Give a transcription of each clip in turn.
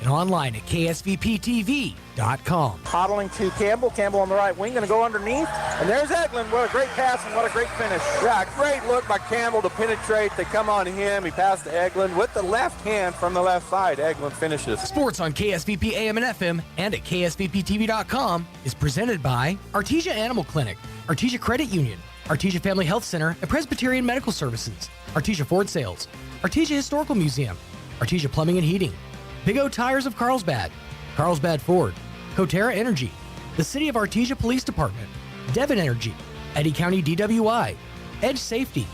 and online at ksvptv.com. Hobbling to Campbell. Campbell on the right wing, going to go underneath. And there's Eglin. What a great pass and what a great finish. Yeah, great look by Campbell to penetrate. They come on him. He passed to Eglin with the left hand from the left side. Eglin finishes. Sports on KSVP AM and FM and at ksvptv.com is presented by Artesia Animal Clinic, Artesia Credit Union, Artesia Family Health Center and Presbyterian Medical Services, Artesia Ford Sales, Artesia Historical Museum, Artesia Plumbing and Heating, Big O Tires of Carlsbad, Carlsbad Ford, Coterra Energy, the City of Artesia Police Department, Devon Energy, Eddy County DWI, Edge Safety,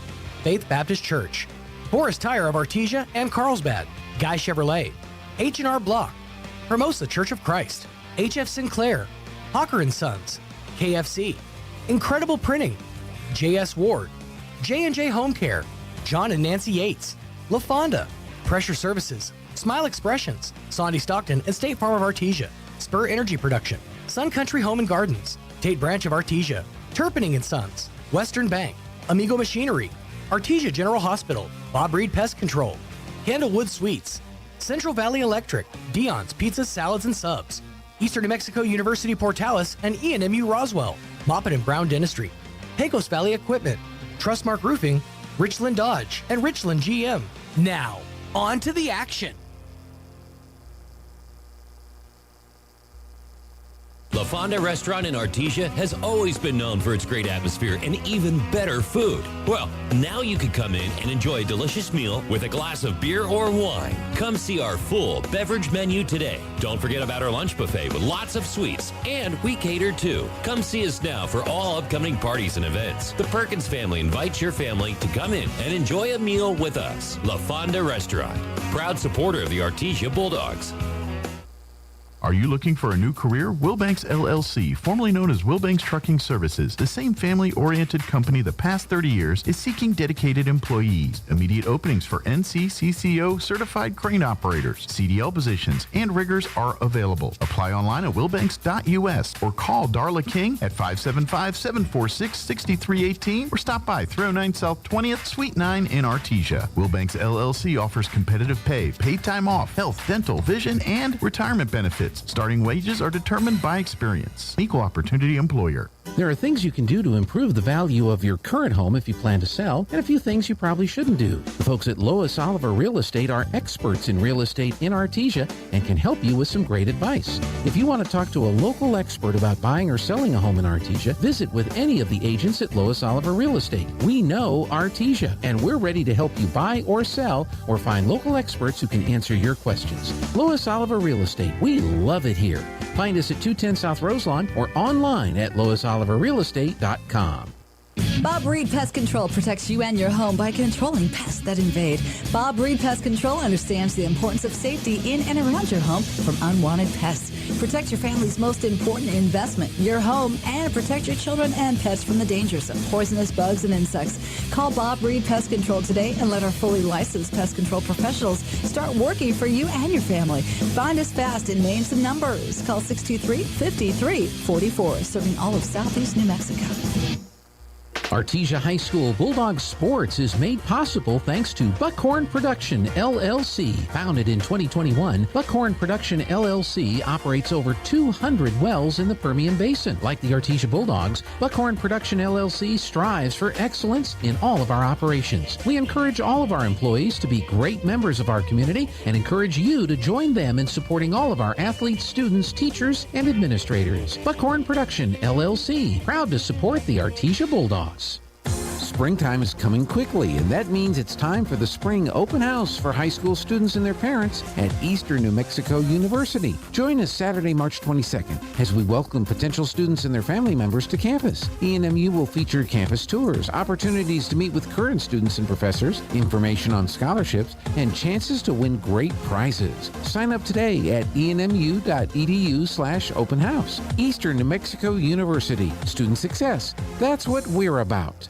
Faith Baptist Church, Forest Tire of Artesia and Carlsbad, Guy Chevrolet, H&R Block, Hermosa Church of Christ, HF Sinclair, Hawker & Sons, KFC, Incredible Printing, JS Ward, J&J Home Care, John and Nancy Yates, La Fonda, Pressure Services, Smile Expressions, Sondy Stockton and State Farm of Artesia, Spur Energy Production, Sun Country Home and Gardens, Tate Branch of Artesia, Turpinning & Sons, Western Bank, Amigo Machinery, Artesia General Hospital, Bob Reed Pest Control, Candlewood Suites, Central Valley Electric, Dion's Pizzas, Salads and Subs, Eastern New Mexico University Portales and ENMU Roswell, Moppet and Brown Dentistry, Pecos Valley Equipment, Trustmark Roofing, Richland Dodge, and Richland GM. Now, on to the action. La Fonda Restaurant in Artesia has always been known for its great atmosphere and even better food. Well, now you can come in and enjoy a delicious meal with a glass of beer or wine. Come see our full beverage menu today. Don't forget about our lunch buffet with lots of sweets, and we cater too. Come see us now for all upcoming parties and events. The Perkins family invites your family to come in and enjoy a meal with us. La Fonda Restaurant, proud supporter of the Artesia Bulldogs. Are you looking for a new career? Wilbanks LLC, formerly known as Wilbanks Trucking Services, the same family-oriented company the past 30 years, is seeking dedicated employees. Immediate openings for NCCCO certified crane operators, CDL positions, and riggers are available. Apply online at wilbanks.us or call Darla King at 575-746-6318 or stop by 309 South 20th, Suite 9 in Artesia. Wilbanks LLC offers competitive pay, paid time off, health, dental, vision, and retirement benefits. Starting wages are determined by experience. Equal opportunity employer. There are things you can do to improve the value of your current home if you plan to sell, and a few things you probably shouldn't do. The folks at Lois Oliver Real Estate are experts in real estate in Artesia and can help you with some great advice. If you want to talk to a local expert about buying or selling a home in Artesia, visit with any of the agents at Lois Oliver Real Estate. We know Artesia, and we're ready to help you buy or sell or find local experts who can answer your questions. Lois Oliver Real Estate. We love it here. Find us at 210 South Roselawn or online at loisoliverrealestate.com. Bob Reed Pest Control protects you and your home by controlling pests that invade. Bob Reed Pest Control understands the importance of safety in and around your home from unwanted pests. Protect your family's most important investment, your home, and protect your children and pets from the dangers of poisonous bugs and insects. Call Bob Reed Pest Control today and let our fully licensed pest control professionals start working for you and your family. Find us fast in names and numbers. Call 623-5344, serving all of Southeast New Mexico. Artesia High School Bulldogs Sports is made possible thanks to Buckhorn Production, LLC. Founded in 2021, Buckhorn Production, LLC operates over 200 wells in the Permian Basin. Like the Artesia Bulldogs, Buckhorn Production, LLC strives for excellence in all of our operations. We encourage all of our employees to be great members of our community and encourage you to join them in supporting all of our athletes, students, teachers, and administrators. Buckhorn Production, LLC, proud to support the Artesia Bulldogs. Springtime is coming quickly, and that means it's time for the spring open house for high school students and their parents at Eastern New Mexico University. Join us Saturday, March 22nd, as we welcome potential students and their family members to campus. ENMU will feature campus tours, opportunities to meet with current students and professors, information on scholarships, and chances to win great prizes. Sign up today at enmu.edu/open house. Eastern New Mexico University. Student success. That's what we're about.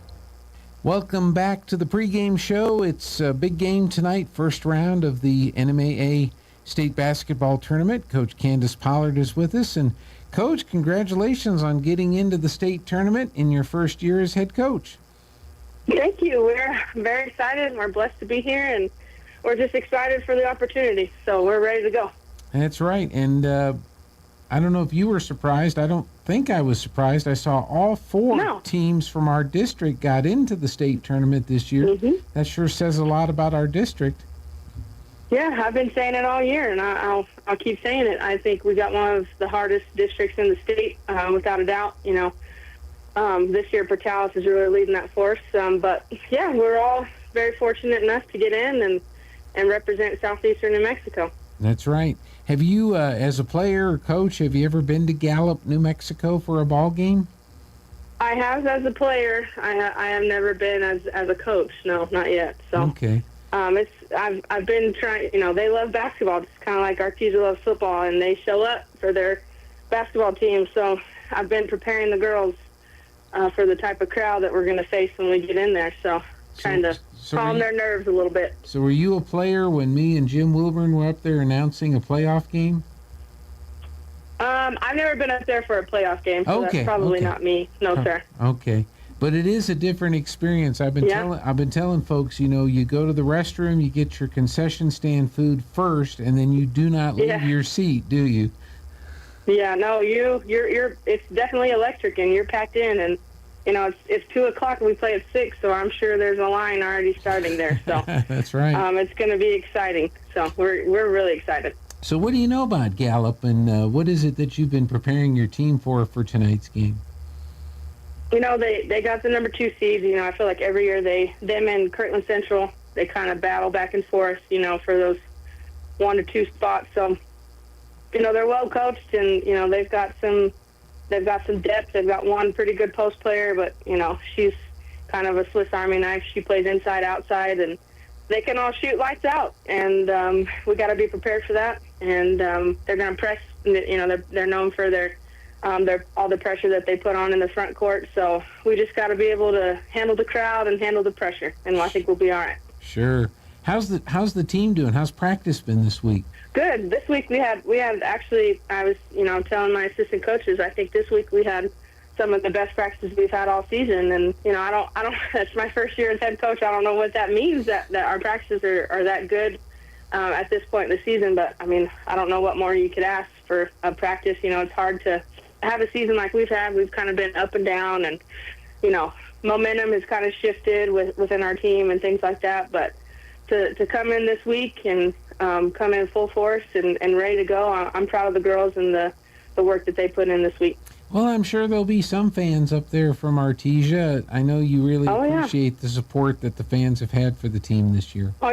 Welcome back to the pregame show. It's a big game tonight, first round of the NMAA State Basketball Tournament. Coach Candace Pollard is with us. And Coach, congratulations on getting into the state tournament in your first year as head coach. Thank you. We're very excited and we're blessed to be here, and we're just excited for the opportunity. So we're ready to go. That's right. And I don't know if you were surprised. I don't think I was surprised. I saw all four teams from our district got into the state tournament this year. Mm-hmm. That sure says a lot about our district. Yeah, I've been saying it all year, and I'll keep saying it. I think we got one of the hardest districts in the state, without a doubt. This year Portales is really leading that force. But yeah, we're all very fortunate enough to get in and represent southeastern New Mexico. That's right. Have you, as a player or coach, have you ever been to Gallup, New Mexico for a ball game? I have as a player. I have never been as a coach. No, not yet. So okay. I've been trying. They love basketball, just kind of like Artesia loves football, and they show up for their basketball team. So I've been preparing the girls for the type of crowd that we're going to face when we get in there. So trying to calm their nerves a little bit. So were you a player when me and Jim Wilburn were up there announcing a playoff game? I've never been up there for a playoff game, so that's probably not me. No, sir. Okay. But it is a different experience. I've been telling folks, you go to the restroom, you get your concession stand food first, and then you do not leave your seat, do you? Yeah, no, you're it's definitely electric, and you're packed in, and it's 2:00 and we play at 6, so I'm sure there's a line already starting there. So that's right. It's going to be exciting. So we're really excited. So what do you know about Gallup, and what is it that you've been preparing your team for tonight's game? They got the number 2 seeds. I feel like every year them and Kirtland Central, they kind of battle back and forth, for those 1 to 2 spots. So, they're well coached, and they've got some depth. They've got one pretty good post player, but she's kind of a Swiss Army knife. She plays inside, outside, and they can all shoot lights out. And we got to be prepared for that. And they're going to press. They're known for their all the pressure that they put on in the front court. So we just got to be able to handle the crowd and handle the pressure, and I think we'll be all right. Sure. How's the team doing? How's practice been this week? Good. This week we had actually, I was telling my assistant coaches, I think this week we had some of the best practices we've had all season. And I don't that's my first year as head coach. I don't know what that means, that our practices are that good at this point in the season. But I don't know what more you could ask for a practice. It's hard to have a season like we've had. We've kind of been up and down, and momentum has kind of shifted within our team and things like that. But to come in this week and come in full force and ready to go, I'm proud of the girls and the work that they put in this week. Well, I'm sure there'll be some fans up there from Artesia. I know you really appreciate the support that the fans have had for the team this year. Oh,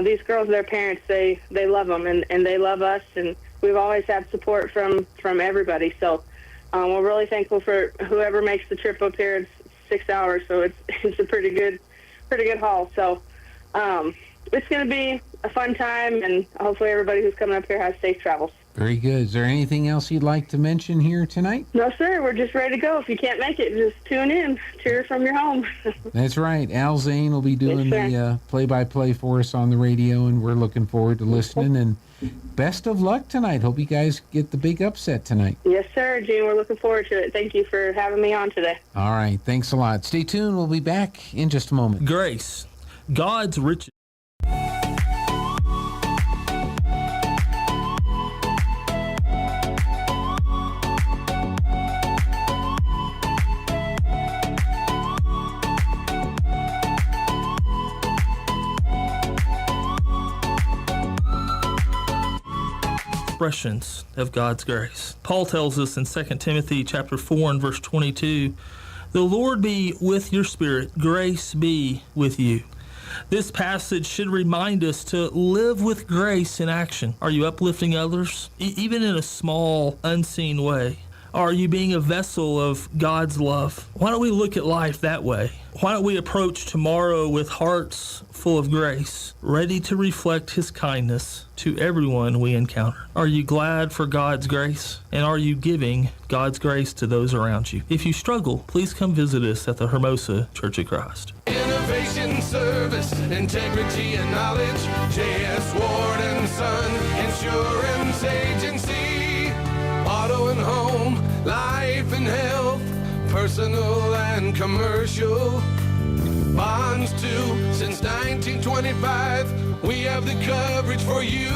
these girls, their parents, they love them, and they love us, and we've always had support from everybody. So we're really thankful for whoever makes the trip up here. It's 6 hours, so it's a pretty good haul. So it's going to be a fun time, and hopefully everybody who's coming up here has safe travels. Very good. Is there anything else you'd like to mention here tonight? No, sir. We're just ready to go. If you can't make it, just tune in. Cheer from your home. That's right. Al Zane will be doing the play-by-play for us on the radio, and we're looking forward to listening. And best of luck tonight. Hope you guys get the big upset tonight. Yes, sir, Gene. We're looking forward to it. Thank you for having me on today. All right. Thanks a lot. Stay tuned. We'll be back in just a moment. Grace, God's riches. Expressions of God's grace. Paul tells us in 2 Timothy chapter 4 and verse 22, "The Lord be with your spirit, grace be with you." This passage should remind us to live with grace in action. Are you uplifting others, even in a small, unseen way? Are you being a vessel of God's love? Why don't we look at life that way? Why don't we approach tomorrow with hearts full of grace, ready to reflect His kindness to everyone we encounter? Are you glad for God's grace? And are you giving God's grace to those around you? If you struggle, please come visit us at the Hermosa Church of Christ. Innovation, service, integrity, and knowledge. J.S. Ward and Son Insurance Agency. Auto and home, life and health, personal and commercial. Bonds too, since 1925, we have the coverage for you.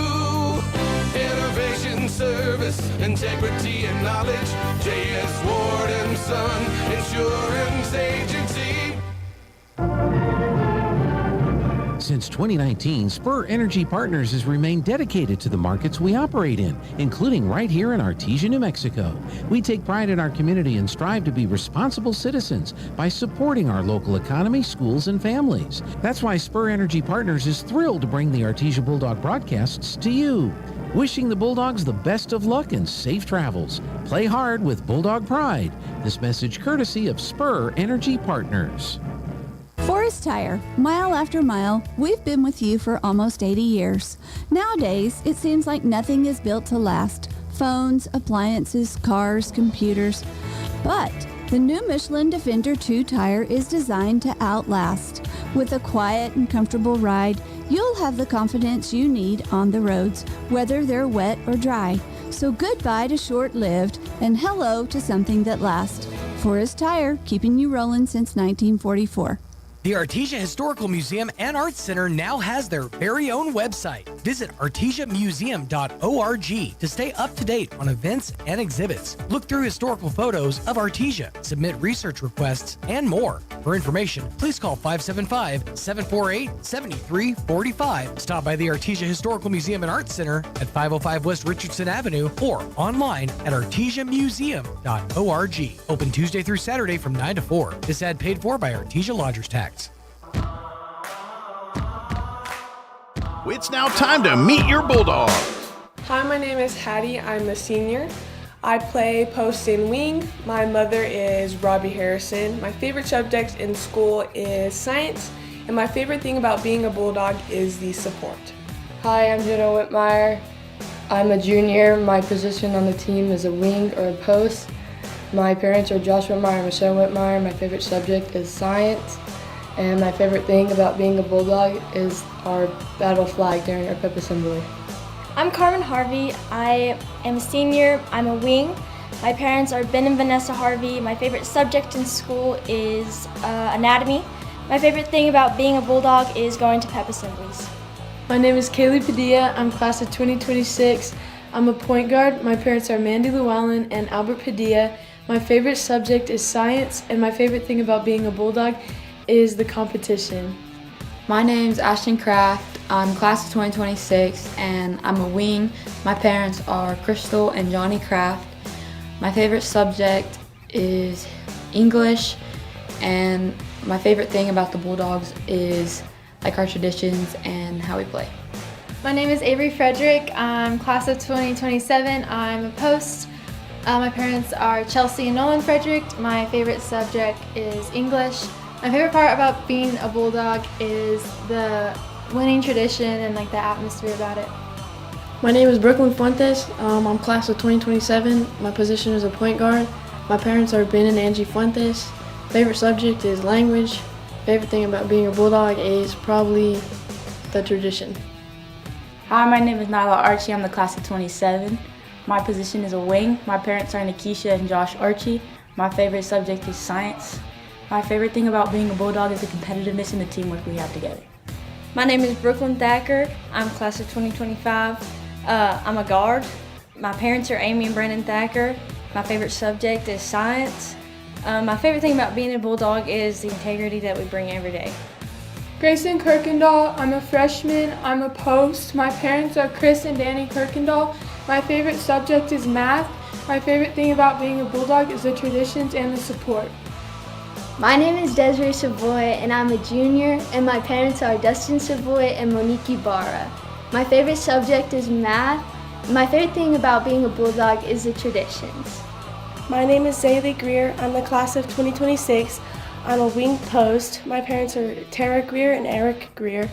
Innovation, service, integrity, and knowledge. J.S. Ward and Son Insurance Agency. Since 2019, Spur Energy Partners has remained dedicated to the markets we operate in, including right here in Artesia, New Mexico. We take pride in our community and strive to be responsible citizens by supporting our local economy, schools, and families. That's why Spur Energy Partners is thrilled to bring the Artesia Bulldog broadcasts to you. Wishing the Bulldogs the best of luck and safe travels. Play hard with Bulldog Pride. This message courtesy of Spur Energy Partners. Forest Tire, mile after mile, we've been with you for almost 80 years. Nowadays, it seems like nothing is built to last. Phones, appliances, cars, computers. But the new Michelin Defender 2 tire is designed to outlast. With a quiet and comfortable ride, you'll have the confidence you need on the roads, whether they're wet or dry. So goodbye to short-lived and hello to something that lasts. Forest Tire, keeping you rolling since 1944. The Artesia Historical Museum and Arts Center now has their very own website. Visit artesiamuseum.org to stay up to date on events and exhibits. Look through historical photos of Artesia, submit research requests, and more. For information, please call 575-748-7345. Stop by the Artesia Historical Museum and Arts Center at 505 West Richardson Avenue or online at artesiamuseum.org. Open Tuesday through Saturday from 9 to 4. This ad paid for by Artesia Lodgers Tax. It's now time to meet your Bulldogs. Hi, my name is Hattie. I'm a senior. I play post and wing. My mother is Robbie Harrison. My favorite subject in school is science, and my favorite thing about being a Bulldog is the support. Hi, I'm Jenna Whitmire. I'm a junior. My position on the team is a wing or a post. My parents are Josh Whitmire and Michelle Whitmire. My favorite subject is science. And my favorite thing about being a Bulldog is our battle flag during our pep assembly. I'm Carmen Harvey. I am a senior. I'm a wing. My parents are Ben and Vanessa Harvey. My favorite subject in school is anatomy. My favorite thing about being a Bulldog is going to pep assemblies. My name is Kaylee Padilla. I'm class of 2026. I'm a point guard. My parents are Mandy Llewellyn and Albert Padilla. My favorite subject is science, and my favorite thing about being a Bulldog is the competition. My name's Ashton Kraft. I'm class of 2026 and I'm a wing. My parents are Crystal and Johnny Kraft. My favorite subject is English, and my favorite thing about the Bulldogs is like our traditions and how we play. My name is Avery Frederick. I'm class of 2027. I'm a post. My parents are Chelsea and Nolan Frederick. My favorite subject is English. My favorite part about being a Bulldog is the winning tradition and like the atmosphere about it. My name is Brooklyn Fuentes. I'm class of 2027. My position is a point guard. My parents are Ben and Angie Fuentes. Favorite subject is language. Favorite thing about being a Bulldog is probably the tradition. Hi, my name is Nyla Archie. I'm the class of 27. My position is a wing. My parents are Nikisha and Josh Archie. My favorite subject is science. My favorite thing about being a Bulldog is the competitiveness and the teamwork we have together. My name is Brooklyn Thacker. I'm class of 2025. I'm a guard. My parents are Amy and Brandon Thacker. My favorite subject is science. My favorite thing about being a Bulldog is the integrity that we bring every day. Grayson Kirkendall. I'm a freshman. I'm a post. My parents are Chris and Danny Kirkendall. My favorite subject is math. My favorite thing about being a Bulldog is the traditions and the support. My name is Desiree Savoy, and I'm a junior, and my parents are Dustin Savoy and Monique Ibarra. My favorite subject is math. My favorite thing about being a Bulldog is the traditions. My name is Zaylee Greer. I'm the class of 2026. I'm a wing post. My parents are Tara Greer and Eric Greer.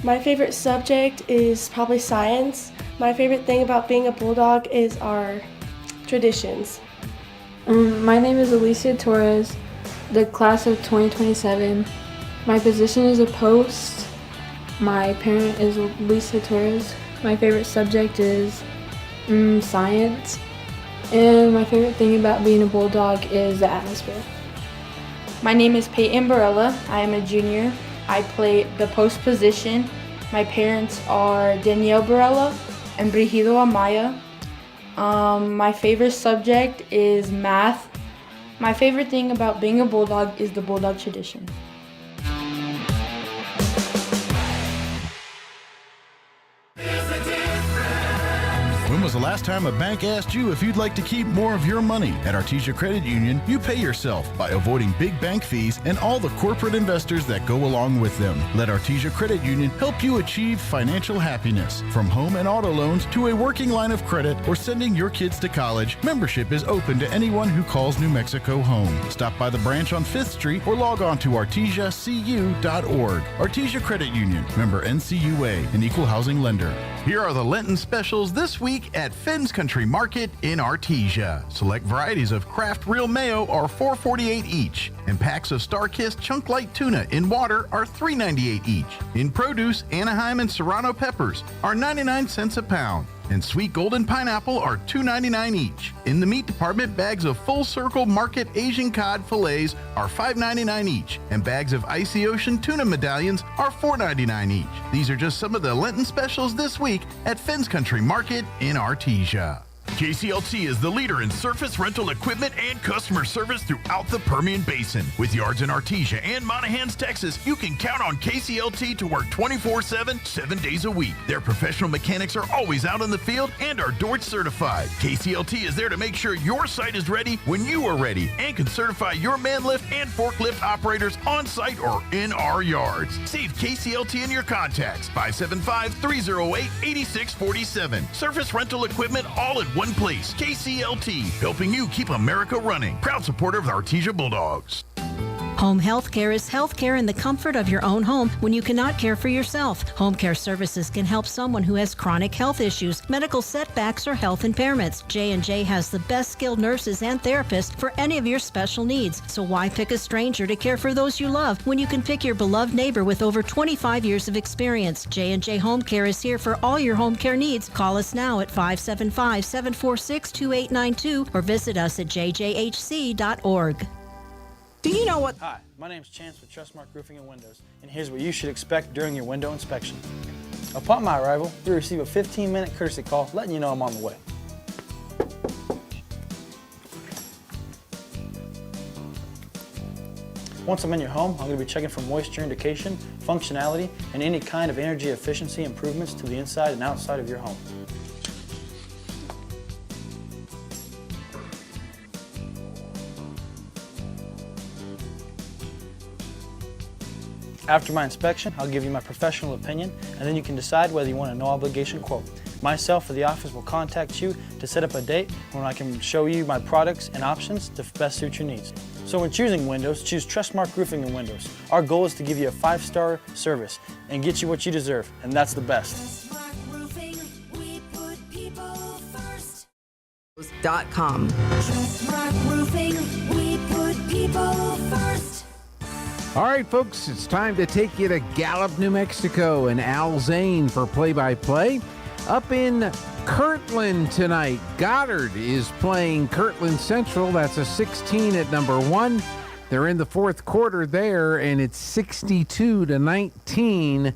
My favorite subject is probably science. My favorite thing about being a Bulldog is our traditions. My name is Alicia Torres, the class of 2027. My position is a post. My parent is Lisa Torres. My favorite subject is science. And my favorite thing about being a Bulldog is the atmosphere. My name is Peyton Barella. I am a junior. I play the post position. My parents are Danielle Barella am Brigido Amaya. My favorite subject is math. My favorite thing about being a Bulldog is the Bulldog tradition. When was the last time a bank asked you if you'd like to keep more of your money? At Artesia Credit Union, you pay yourself by avoiding big bank fees and all the corporate investors that go along with them. Let Artesia Credit Union help you achieve financial happiness. From home and auto loans to a working line of credit or sending your kids to college, membership is open to anyone who calls New Mexico home. Stop by the branch on 5th Street or log on to artesiacu.org. Artesia Credit Union, member NCUA, an equal housing lender. Here are the Lenten specials this week at Finn's Country Market in Artesia. Select varieties of Kraft Real Mayo are $4.48 each, and packs of Star-Kissed Chunk Light Tuna in water are $3.98 each. In produce, Anaheim and Serrano peppers are 99 cents a pound, and Sweet Golden Pineapple are $2.99 each. In the meat department, bags of Full Circle Market Asian Cod fillets are $5.99 each, and bags of Icy Ocean Tuna medallions are $4.99 each. These are just some of the Lenten specials this week at Finn's Country Market in Artesia. KCLT is the leader in surface rental equipment and customer service throughout the Permian Basin. With yards in Artesia and Monahans, Texas, you can count on KCLT to work 24/7, 7 days a week. Their professional mechanics are always out in the field and are Dorch certified. KCLT is there to make sure your site is ready when you are ready and can certify your man lift and forklift operators on site or in our yards. Save KCLT in your contacts, 575-308-8647. Surface rental equipment all in one place. KCLT, helping you keep America running. Proud supporter of the Artesia Bulldogs. Home health care is health care in the comfort of your own home when you cannot care for yourself. Home care services can help someone who has chronic health issues, medical setbacks, or health impairments. J&J has the best skilled nurses and therapists for any of your special needs. So why pick a stranger to care for those you love when you can pick your beloved neighbor with over 25 years of experience? J&J Home Care is here for all your home care needs. Call us now at 575-746-2892 or visit us at jjhc.org. Do you know what? Hi, my name is Chance with Trustmark Roofing and Windows, and here's what you should expect during your window inspection. Upon my arrival, you'll receive a 15-minute courtesy call letting you know I'm on the way. Once I'm in your home, I'm going to be checking for moisture indication, functionality, and any kind of energy efficiency improvements to the inside and outside of your home. After my inspection, I'll give you my professional opinion, and then you can decide whether you want a no-obligation quote. Myself or the office will contact you to set up a date when I can show you my products and options to best suit your needs. So when choosing windows, choose Trustmark Roofing and Windows. Our goal is to give you a 5-star service and get you what you deserve, and that's the best. .com. Trustmark Roofing, we put people first. All right, folks, it's time to take you to Gallup, New Mexico, and Al Zane for play-by-play. Up in Kirtland tonight, Goddard is playing Kirtland Central. That's a 16 at number 1. They're in the fourth quarter there, and it's 62-19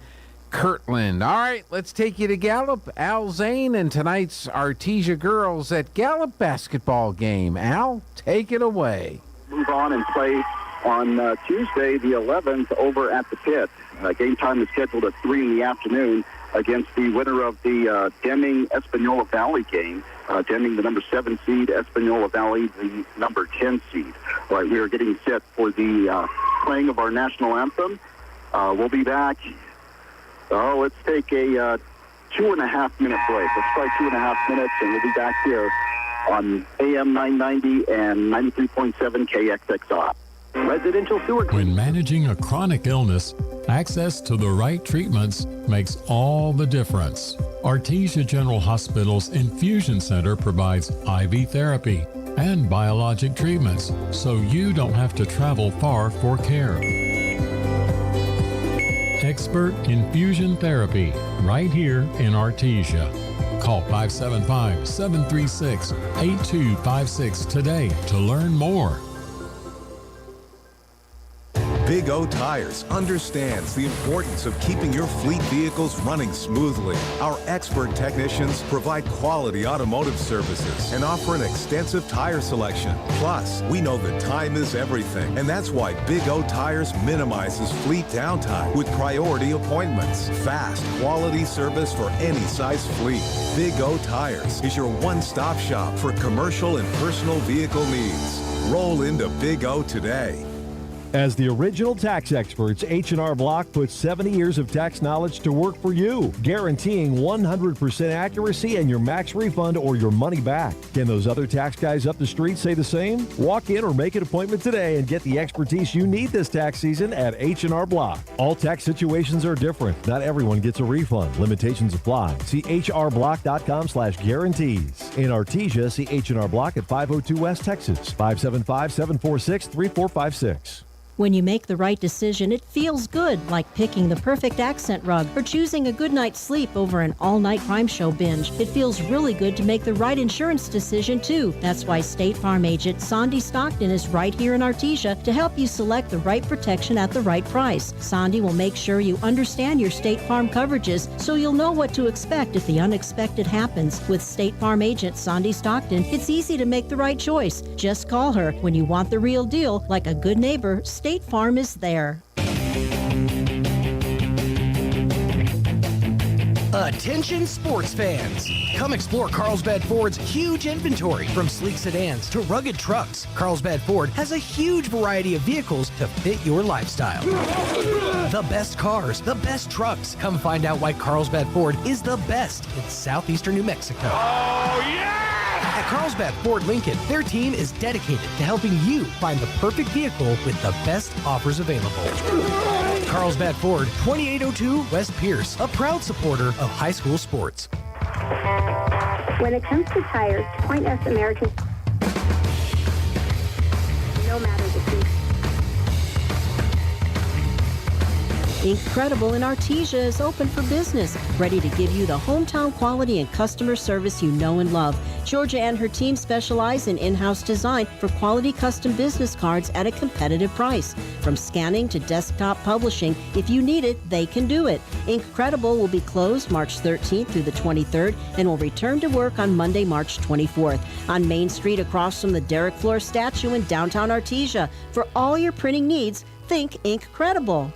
Kirtland. All right, let's take you to Gallup. Al Zane and tonight's Artesia girls at Gallup basketball game. Al, take it away. Move on and play on Tuesday, the 11th, over at the Pit. Game time is scheduled at 3 in the afternoon against the winner of the Deming-Espanola Valley game. Deming, the number 7 seed, Espanola Valley, the number 10 seed. All right, we are getting set for the playing of our national anthem. We'll be back. Let's take a 2.5-minute break. Let's try 2.5 minutes, and we'll be back here on AM 990 and 93.7 KXXR. Residential sewer. When managing a chronic illness, access to the right treatments makes all the difference. Artesia General Hospital's Infusion Center provides IV therapy and biologic treatments, so you don't have to travel far for care. Expert infusion therapy right here in Artesia. Call 575-736-8256 today to learn more. Big O Tires understands the importance of keeping your fleet vehicles running smoothly. Our expert technicians provide quality automotive services and offer an extensive tire selection. Plus, we know that time is everything, and that's why Big O Tires minimizes fleet downtime with priority appointments. Fast, quality service for any size fleet. Big O Tires is your one-stop shop for commercial and personal vehicle needs. Roll into Big O today. As the original tax experts, H&R Block puts 70 years of tax knowledge to work for you, guaranteeing 100% accuracy and your max refund or your money back. Can those other tax guys up the street say the same? Walk in or make an appointment today and get the expertise you need this tax season at H&R Block. All tax situations are different. Not everyone gets a refund. Limitations apply. See hrblock.com/guarantees. In Artesia, see H&R Block at 502 West Texas, 575-746-3456. When you make the right decision, it feels good, like picking the perfect accent rug or choosing a good night's sleep over an all-night crime show binge. It feels really good to make the right insurance decision, too. That's why State Farm agent Sandy Stockton is right here in Artesia to help you select the right protection at the right price. Sandy will make sure you understand your State Farm coverages so you'll know what to expect if the unexpected happens. With State Farm agent Sandy Stockton, it's easy to make the right choice. Just call her when you want the real deal. Like a good neighbor, State Farm is there. Attention sports fans! Come explore Carlsbad Ford's huge inventory. From sleek sedans to rugged trucks, Carlsbad Ford has a huge variety of vehicles to fit your lifestyle. The best cars, the best trucks. Come find out why Carlsbad Ford is the best in southeastern New Mexico. Oh, yeah! At Carlsbad Ford Lincoln, their team is dedicated to helping you find the perfect vehicle with the best offers available. Carlsbad Ford, 2802 West Pierce, a proud supporter of high school sports. When it comes to tires, Point S American, no matter the season. Incredible in Artesia is open for business, ready to give you the hometown quality and customer service you know and love. Georgia and her team specialize in in-house design for quality custom business cards at a competitive price. From scanning to desktop publishing, if you need it, they can do it. Incredible will be closed March 13th through the 23rd and will return to work on Monday, March 24th on Main Street across from the Derek Floor statue in downtown Artesia. For all your printing needs, think Incredible.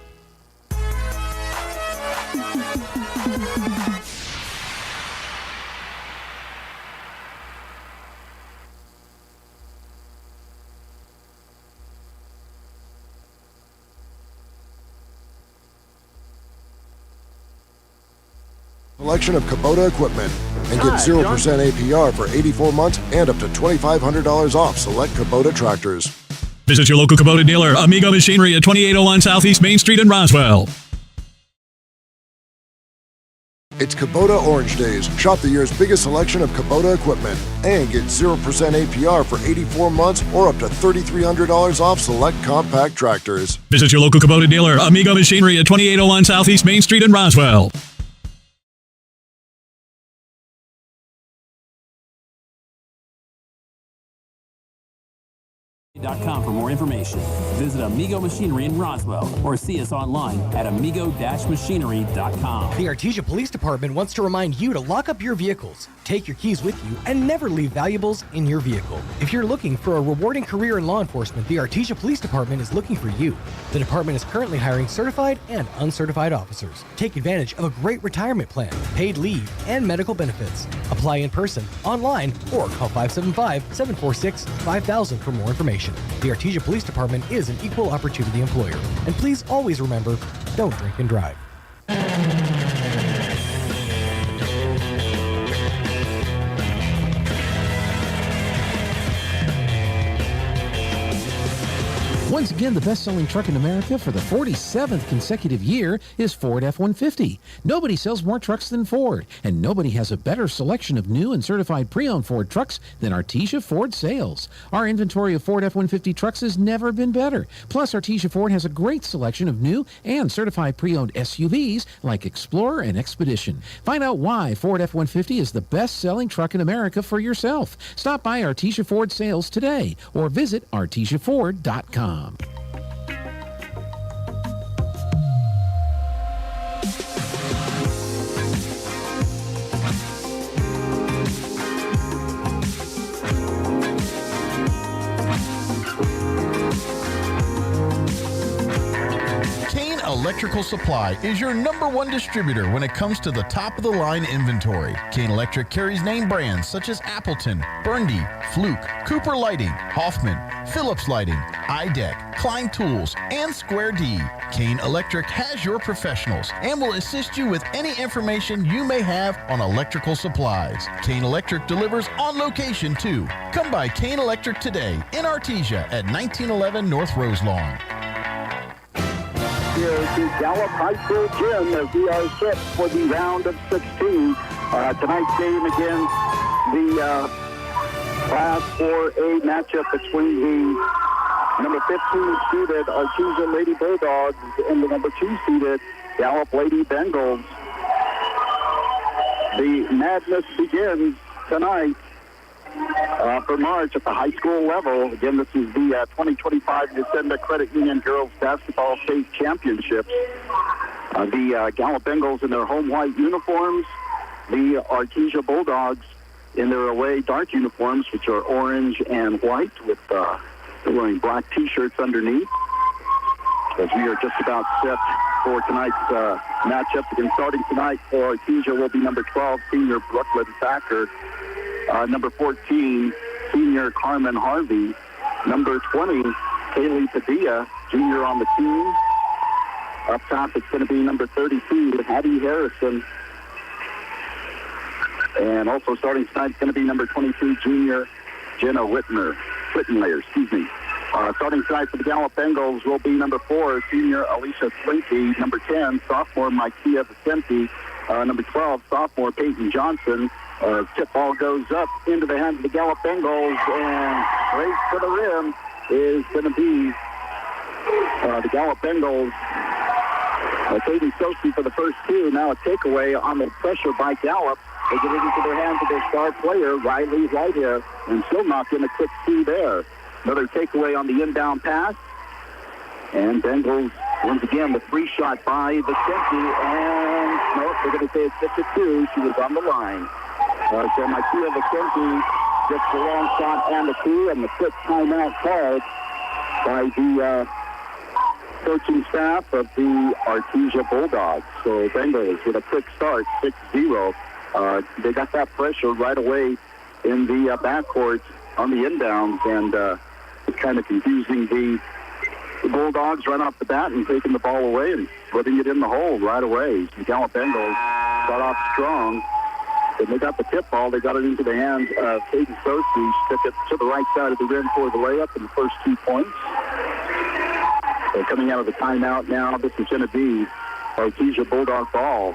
Selection of Kubota equipment and get 0% APR for 84 months and up to $2,500 off select Kubota tractors. Visit your local Kubota dealer, Amigo Machinery at 2801 Southeast Main Street in Roswell. It's Kubota Orange Days. Shop the year's biggest selection of Kubota equipment and get 0% APR for 84 months or up to $3,300 off select compact tractors. Visit your local Kubota dealer, Amigo Machinery at 2801 Southeast Main Street in Roswell. .com for more information. Visit Amigo Machinery in Roswell or see us online at amigo-machinery.com. The Artesia Police Department wants to remind you to lock up your vehicles, take your keys with you, and never leave valuables in your vehicle. If you're looking for a rewarding career in law enforcement, the Artesia Police Department is looking for you. The department is currently hiring certified and uncertified officers. Take advantage of a great retirement plan, paid leave, and medical benefits. Apply in person, online, or call 575-746-5000 for more information. The Artesia Police Department is an equal opportunity employer. And please always remember, don't drink and drive. Once again, the best-selling truck in America for the 47th consecutive year is Ford F-150. Nobody sells more trucks than Ford, and nobody has a better selection of new and certified pre-owned Ford trucks than Artesia Ford Sales. Our inventory of Ford F-150 trucks has never been better. Plus, Artesia Ford has a great selection of new and certified pre-owned SUVs like Explorer and Expedition. Find out why Ford F-150 is the best-selling truck in America for yourself. Stop by Artesia Ford Sales today or visit artesiaford.com. Electrical Supply is your #1 distributor when it comes to the top-of-the-line inventory. Kane Electric carries name brands such as Appleton, Burndy, Fluke, Cooper Lighting, Hoffman, Phillips Lighting, iDeck, Klein Tools, and Square D. Kane Electric has your professionals and will assist you with any information you may have on electrical supplies. Kane Electric delivers on location too. Come by Kane Electric today in Artesia at 1911 North Roselawn. Here to Gallup High School Gym as we are set for the round of 16. Tonight's game against the Class 4A matchup between the number 15 seeded Artesia Lady Bulldogs and the number 2 seeded Gallup Lady Bengals. The madness begins tonight for March at the high school level. Again, this is the 2025 Descenda Credit Union Girls Basketball State Championships. The Gallup Bengals in their home white uniforms, the Artesia Bulldogs in their away dark uniforms, which are orange and white with they're wearing black T-shirts underneath. As we are just about set for tonight's matchup. Again, starting tonight for Artesia will be number 12, senior Brooklyn Thacker. Number 14, senior Carmen Harvey. Number 20, Kaylee Padilla, junior on the team. Up top, it's going to be number 32, Hattie Harrison. And also starting tonight, it's going to be number 22, junior Jenna Whitmire. Starting tonight for the Gallup Bengals will be number 4, senior Alicia Slinky. Number 10, sophomore Micaiah Vicente. Number 12, sophomore Peyton Johnson. Tip ball goes up into the hands of the Gallup Bengals, and race to the rim is going to be the Gallup Bengals. Katie Soski for the first two. Now a takeaway on the pressure by Gallup. They get it into their hands of their star player, Riley Whitehair, and she'll knock in a quick two there. Another takeaway on the inbound pass. And Bengals, once again, the free shot by Vicente. And no, they're going to say it's just a two. She was on the line. So Micaiah Vicente gets the long shot and the two, and the quick timeout called by the coaching staff of the Artesia Bulldogs. So Bengals with a quick start, 6-0. They got that pressure right away in the backcourt on the inbounds, and it's kind of confusing the Bulldogs right off the bat and taking the ball away and putting it in the hole right away. The Gallup Bengals got off strong. When they got the tip ball, they got it into the hands of Katie Sosi. She took it to the right side of the rim for the layup in the first 2 points. So coming out of the timeout now, this is going to be Artesia Bulldog ball.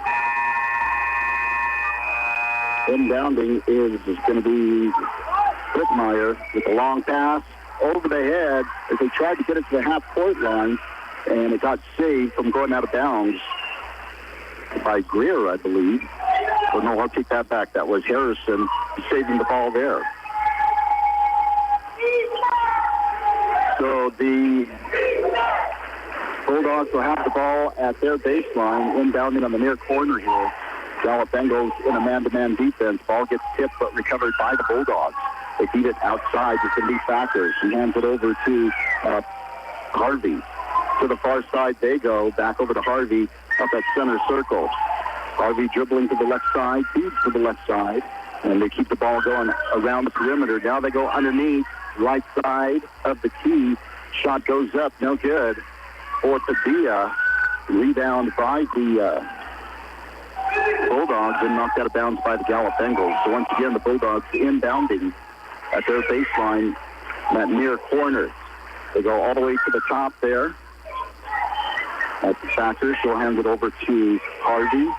Inbounding is going to be Whitmire with a long pass over the head as they tried to get it to the half-court line, and it got saved from going out of bounds by Greer, I believe. Oh, no, I'll take that back. That was Harrison saving the ball there. So the Bulldogs will have the ball at their baseline, inbounding on the near corner here. Gallup Bengals in a man-to-man defense. Ball gets tipped but recovered by the Bulldogs. They beat it outside. It's going to be Thacker. She hands it over to Harvey. To the far side they go. Back over to Harvey up at center circle. Harvey dribbling to the left side, feeds to the left side, and they keep the ball going around the perimeter. Now they go underneath, right side of the key. Shot goes up, no good. For Padilla, rebound by the Bulldogs and knocked out of bounds by the Gallup Bengals. So once again, the Bulldogs inbounding at their baseline, that near corner. They go all the way to the top there. At the Thacker, she'll hand it over to Harvey.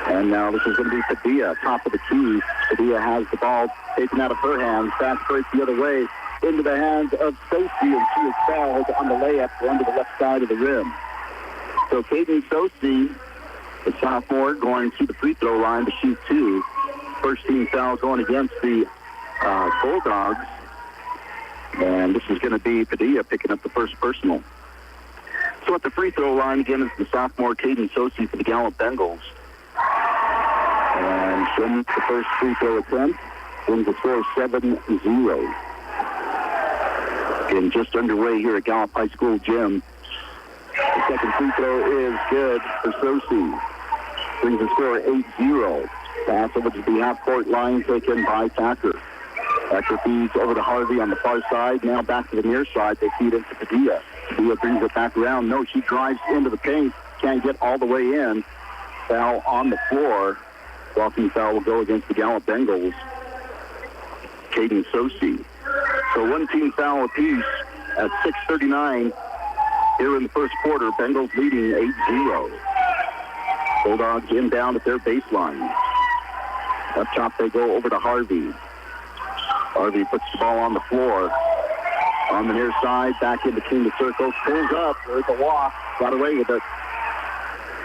And now this is going to be Padilla, top of the key. Padilla has the ball taken out of her hands. Fast break the other way into the hands of Sosi, and she is fouled on the layup going to the left side of the rim. So Kaden Sosi, the sophomore, going to the free throw line to shoot two. First team foul going against the Bulldogs. And this is going to be Padilla picking up the first personal. So at the free throw line, again, is the sophomore Kaden Sosi for the Gallup Bengals. And she'll make the first free throw attempt. Brings the score 7-0. Again, just underway here at Gallup High School Gym. Second free throw is good for Sosi. Brings the score 8-0. Pass over to the half-court line taken by Thacker. Thacker feeds over to Harvey on the far side. Now back to the near side. They feed into Padilla. Padilla brings it back around. No, she drives into the paint. Can't get all the way in. Foul on the floor. Walking foul will go against the Gallup Bengals. Caden Sosi. So one team foul apiece at 6:39 here in the first quarter. Bengals leading 8-0. Bulldogs inbound at their baseline. Up top they go over to Harvey. Harvey puts the ball on the floor. On the near side, back in between the circles. Pulls up. There's a walk. Got away with it.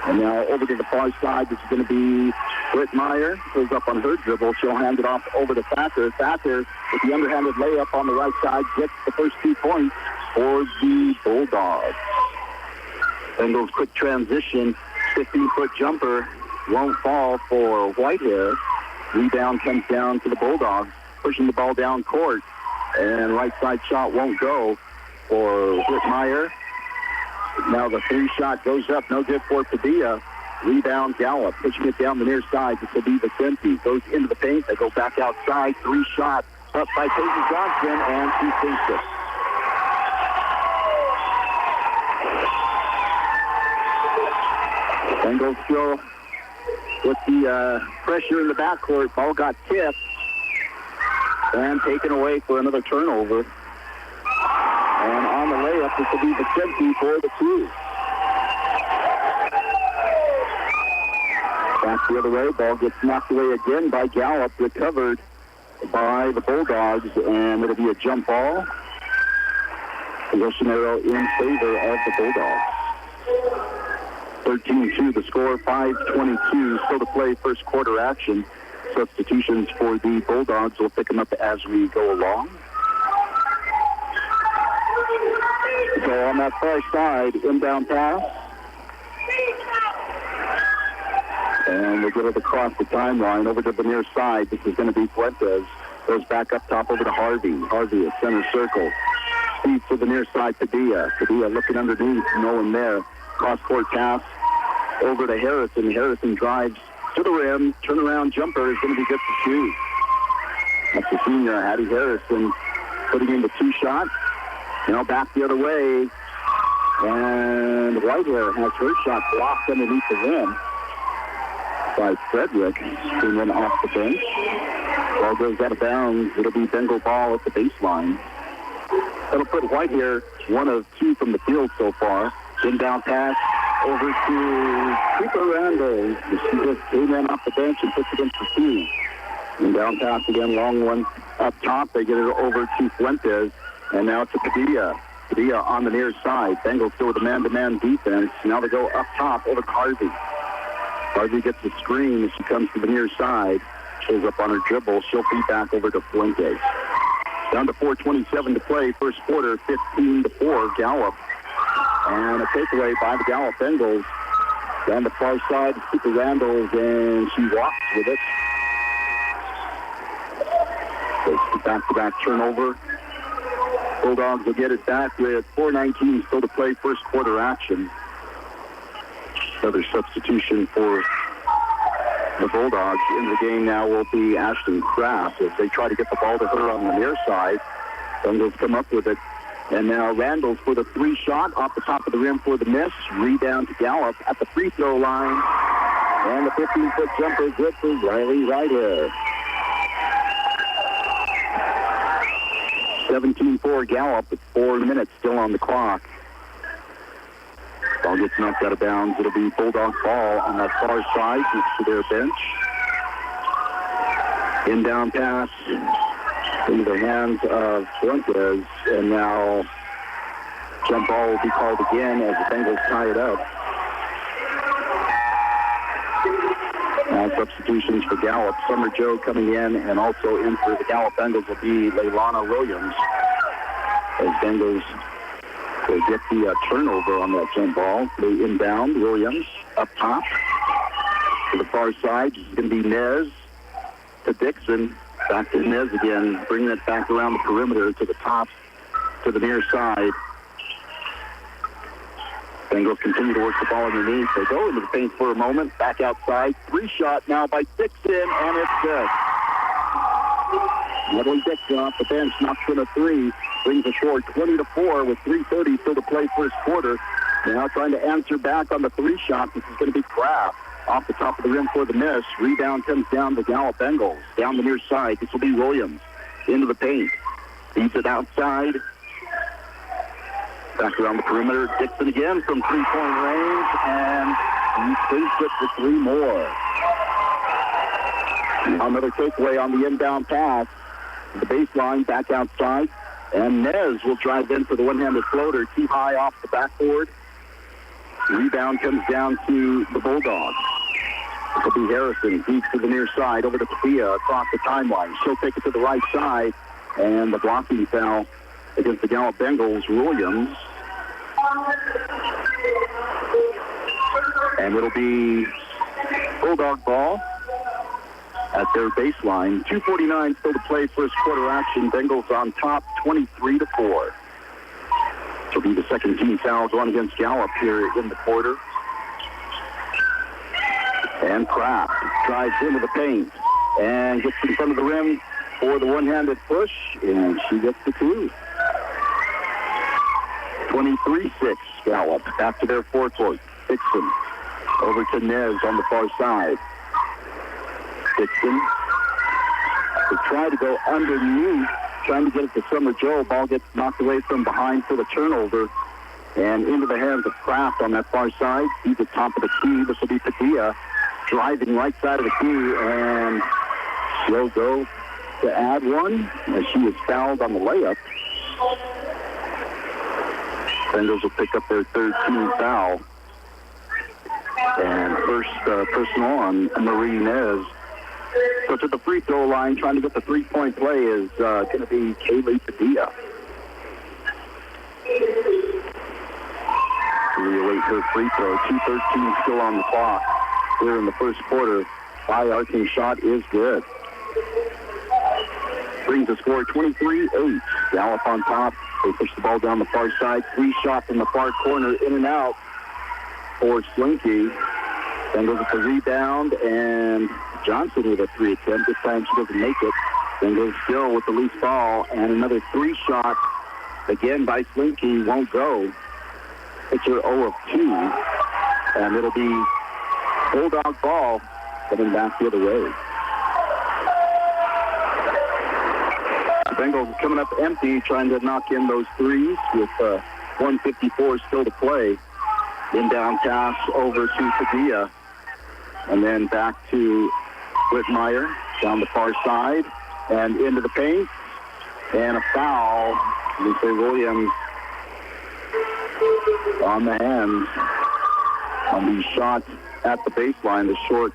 And now over to the far side. This is going to be Whitmire. Pulls up on her dribble. She'll hand it off over to Thacker. Thacker with the underhanded layup on the right side gets the first 2 points for the Bulldogs. Bengals quick transition. 15-foot jumper won't fall for Whitehair. Rebound comes down to the Bulldogs. Pushing the ball down court. And right side shot won't go for Whitmire. Now the 3-shot goes up. No good for Padilla. Rebound Gallup. Pushing it down the near side. This will be Vicente. Goes into the paint. They go back outside. 3-shot up by Peyton Johnson. And she sinks it. Bengals still with the pressure in the backcourt. Ball got tipped. And taken away for another turnover. And on the layup, this will be Vicente for the 2. Back the other way. Ball gets knocked away again by Gallup. Recovered by the Bulldogs. And it'll be a jump ball. Possession arrow in favor of the Bulldogs. 13-2 the score. 5:22 still to play first quarter action. Substitutions for the Bulldogs. We'll pick them up as we go along. So on that far side, inbound pass. And they get it across the timeline over to the near side. This is going to be Fuentes. Goes back up top over to Harvey. Harvey at center circle. Speed to the near side, Padilla. Padilla looking underneath, no one there. Cross-court pass over to Harrison. Harrison drives to the rim. Turnaround jumper is going to be good for 2. That's the senior, Hattie Harrison, putting in the 2-shot. Now back the other way. And Whitehair has her shot blocked underneath the rim by Frederick. Came in off the bench. Ball goes out of bounds. It'll be Bengal ball at the baseline. That'll put Whitehair 1 of 2 from the field so far. Inbound pass over to Cooper Randall. She just came in off the bench and puts it in for 2. Inbound pass again, long one up top. They get it over to Fuentes. And now to Padilla. Padilla on the near side. Bengals still with a man-to-man defense. Now they go up top over to Harvey. Harvey gets the screen as she comes to the near side. Shows up on her dribble. She'll feed back over to Fuentes. Down to 4:27 to play. First quarter, 15-4, Gallup. And a takeaway by the Gallup Bengals. Down the far side, Cooper Randall, and she walks with it. So it's a back-to-back turnover. Bulldogs will get it back with 4:19 still to play first quarter action. Another substitution for the Bulldogs in the game now will be Ashton Kraft as they try to get the ball to her on the near side. Bengals come up with it. And now Randall's for the 3-shot off the top of the rim for the miss. Rebound to Gallup at the free throw line. And the 15-foot jumper is good for Riley Ryder. 17-4 Gallup with 4 minutes still on the clock. Ball gets knocked out of bounds. It'll be Bulldog ball on that far side next to their bench. Inbound pass into the hands of Fuentes, and now jump ball will be called again as the Bengals tie it up. Now substitutions for Gallup. Summer Joe coming in, and also in for the Gallup Bengals will be Leilana Williams. As Bengals will get the turnover on that jump ball. They inbound. Williams up top to the far side. It's going to be Nez to Dixon. Back to Nez again, bringing it back around the perimeter to the top, to the near side. Bengals continue to work the ball underneath. They go into the paint for a moment. Back outside. 3-shot now by Dixon, and it's good. Natalie Dixon off the bench knocks in a 3. Brings the score 20-4 with 3:30 still to play first quarter. They're now trying to answer back on the 3-shot. This is going to be Kraft off the top of the rim for the miss. Rebound comes down to Gallup Bengals. Down the near side. This will be Williams into the paint. Beats it outside. Back around the perimeter. Dixon again from three-point range, and he sinks it for 3 more. Another takeaway on the inbound pass. The baseline back outside. And Nez will drive in for the one-handed floater. Too high off the backboard. Rebound comes down to the Bulldogs. It'll be Harrison. Deep to the near side. Over to Padilla across the timeline. She'll take it to the right side. And the blocking foul against the Gallup Bengals, Williams. And it'll be Bulldog ball at their baseline. 2:49 still to play first quarter action. Bengals on top 23-4. This will be the second team foul going against Gallup here in the quarter. And Kraft drives into the paint and gets in front of the rim for the one-handed push, and she gets the 2. 23-6 Gallup. Back to their forecourt. Dixon over to Nez on the far side. Dixon to try to go underneath, trying to get it to Summer Joe. Ball gets knocked away from behind for the turnover, and into the hands of Kraft on that far side. He's at top of the key. This will be Padilla driving right side of the key, and she'll go to add one as she is fouled on the layup. Bengals will pick up their third team foul. And first personal on Marie Nez. So to the free throw line, trying to get the three-point play is going to be Kaylee Padilla. Reawait her free throw. 2:13 still on the clock here in the first quarter. High arcing shot is good. Brings the score 23-8. Gallup on top. They push the ball down the far side. 3-shot from the far corner, in and out for Slinky. Bengals with the rebound, and Johnson with a 3 attempt. This time she doesn't make it. Bengals still with the loose ball, and another 3-shot again by Slinky won't go. It's her 0 of 2, and it'll be Bulldog ball coming back the other way. The Bengals coming up empty, trying to knock in those threes with 1:54 still to play. Inbound pass over to Padilla, and then back to Whitmire down the far side and into the paint, and a foul. We say Williams on the hands on the shot at the baseline, the short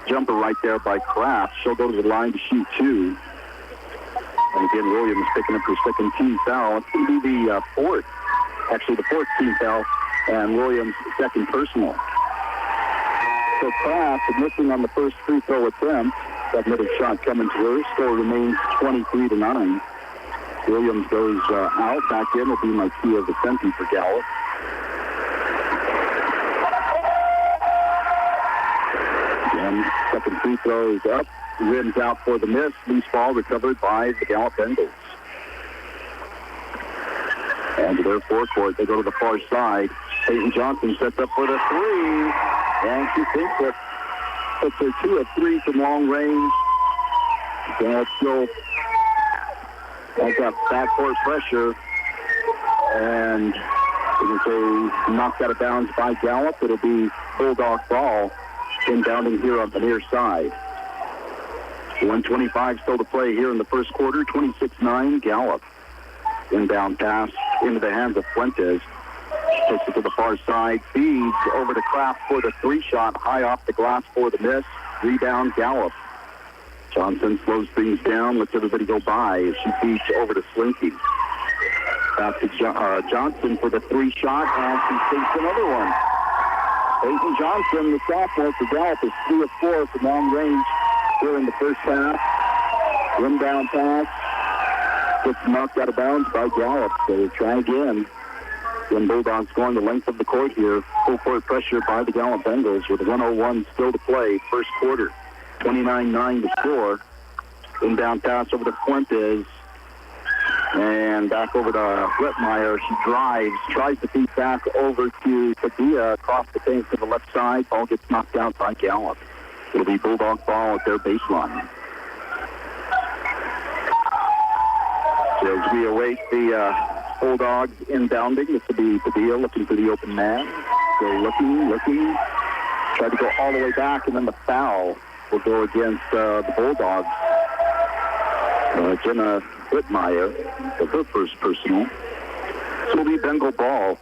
jumper right there by Kraft. She'll go to the line to shoot 2. And again, Williams picking up her second team foul. It's going to be the fourth team foul, and Williams' second personal. So Kraft missing on the first free throw attempt. That middle shot coming to her. Score remains 23-9. Williams goes out. Back in will be Marcia Vicente for Gallup. Again, second free throw is up. Rims out for the miss. Loose ball recovered by the Gallup Bengals. And to their forecourt, they go to the far side. Peyton Johnson sets up for the 3. And she thinks it. Puts her 2 of 3 from long range. And still has that backcourt pressure. And you can say knocked out of bounds by Gallup. It'll be Bulldog ball inbounding here on the near side. 1:25 still to play here in the first quarter. 26-9 Gallup. Inbound pass into the hands of Fuentes. Takes it to the far side. Feeds over to Kraft for the 3-shot. High off the glass for the miss. Rebound Gallup. Johnson slows things down. Lets everybody go by as she feeds over to Slinky. Back to Johnson for the 3-shot. And she takes another one. Peyton Johnson, the sophomore for Gallup, is 3 of 4 from long range here in the first half. Inbound pass. Gets knocked out of bounds by Gallup. So we'll try again. Then Bulldogs going the length of the court here. Full court pressure by the Gallup Bengals with 1:01 still to play. First quarter, 29-9 to score. Inbound pass over to Fuentes. And back over to Whitmire. She drives, tries to feed back over to Padilla across the paint to the left side. Ball gets knocked out by Gallup. It'll be Bulldog ball at their baseline. So as we await the Bulldogs inbounding, this will be Padilla looking for the open man. So looking. Tried to go all the way back, and then the foul will go against the Bulldogs. Jenna Whitmire for her first personal. So it'll be Bengal ball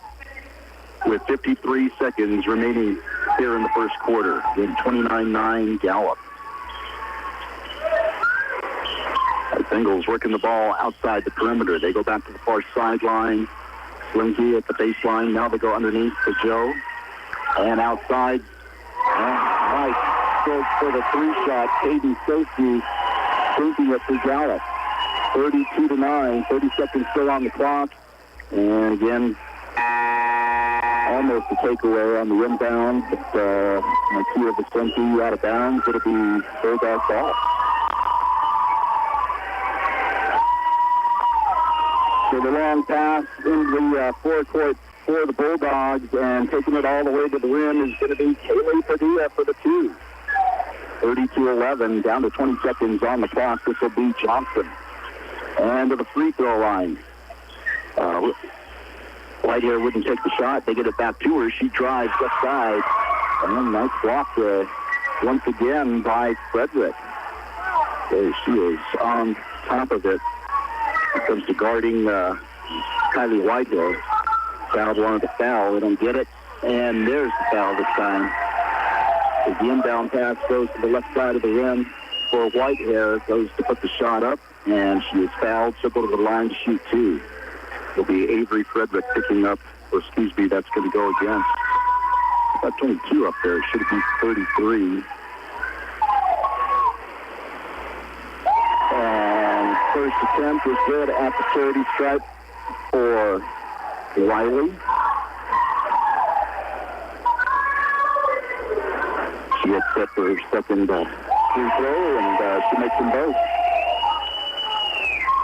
with 53 seconds remaining here in the first quarter. In 29-9 Gallup. The Bengals working the ball outside the perimeter. They go back to the far sideline. Lindsay at the baseline. Now they go underneath to Joe. And outside. Right. Goes for the three-shot. Katie Sophie thinking it for Gallup. 32-9. 30 seconds still on the clock. And again, almost a takeaway on the inbound. But Nakia Vicente out of bounds. It'll be Bulldog ball. So the long pass in the forecourt for the Bulldogs, and taking it all the way to the rim is going to be Kaylee Padilla for the two. 32-11, down to 20 seconds on the clock. This will be Johnson. And to the free throw line. Whitehair wouldn't take the shot. They get it back to her. She drives left side. And nice block once again by Frederick. There she is on top of it. When it comes to guarding Kylie Whitehair. Fouled wanted to foul. They don't get it. And there's the foul this time. As the inbound pass goes to the left side of the rim for Whitehair. Goes to put the shot up. And she is fouled. She'll go to the line to shoot two. It'll be Avery Frederick picking up. Or excuse me, that's going to go against. About 22 up there. It should be 33. And first attempt is good at the charity stripe for Wiley. She gets set for her second free throw, and she makes them both.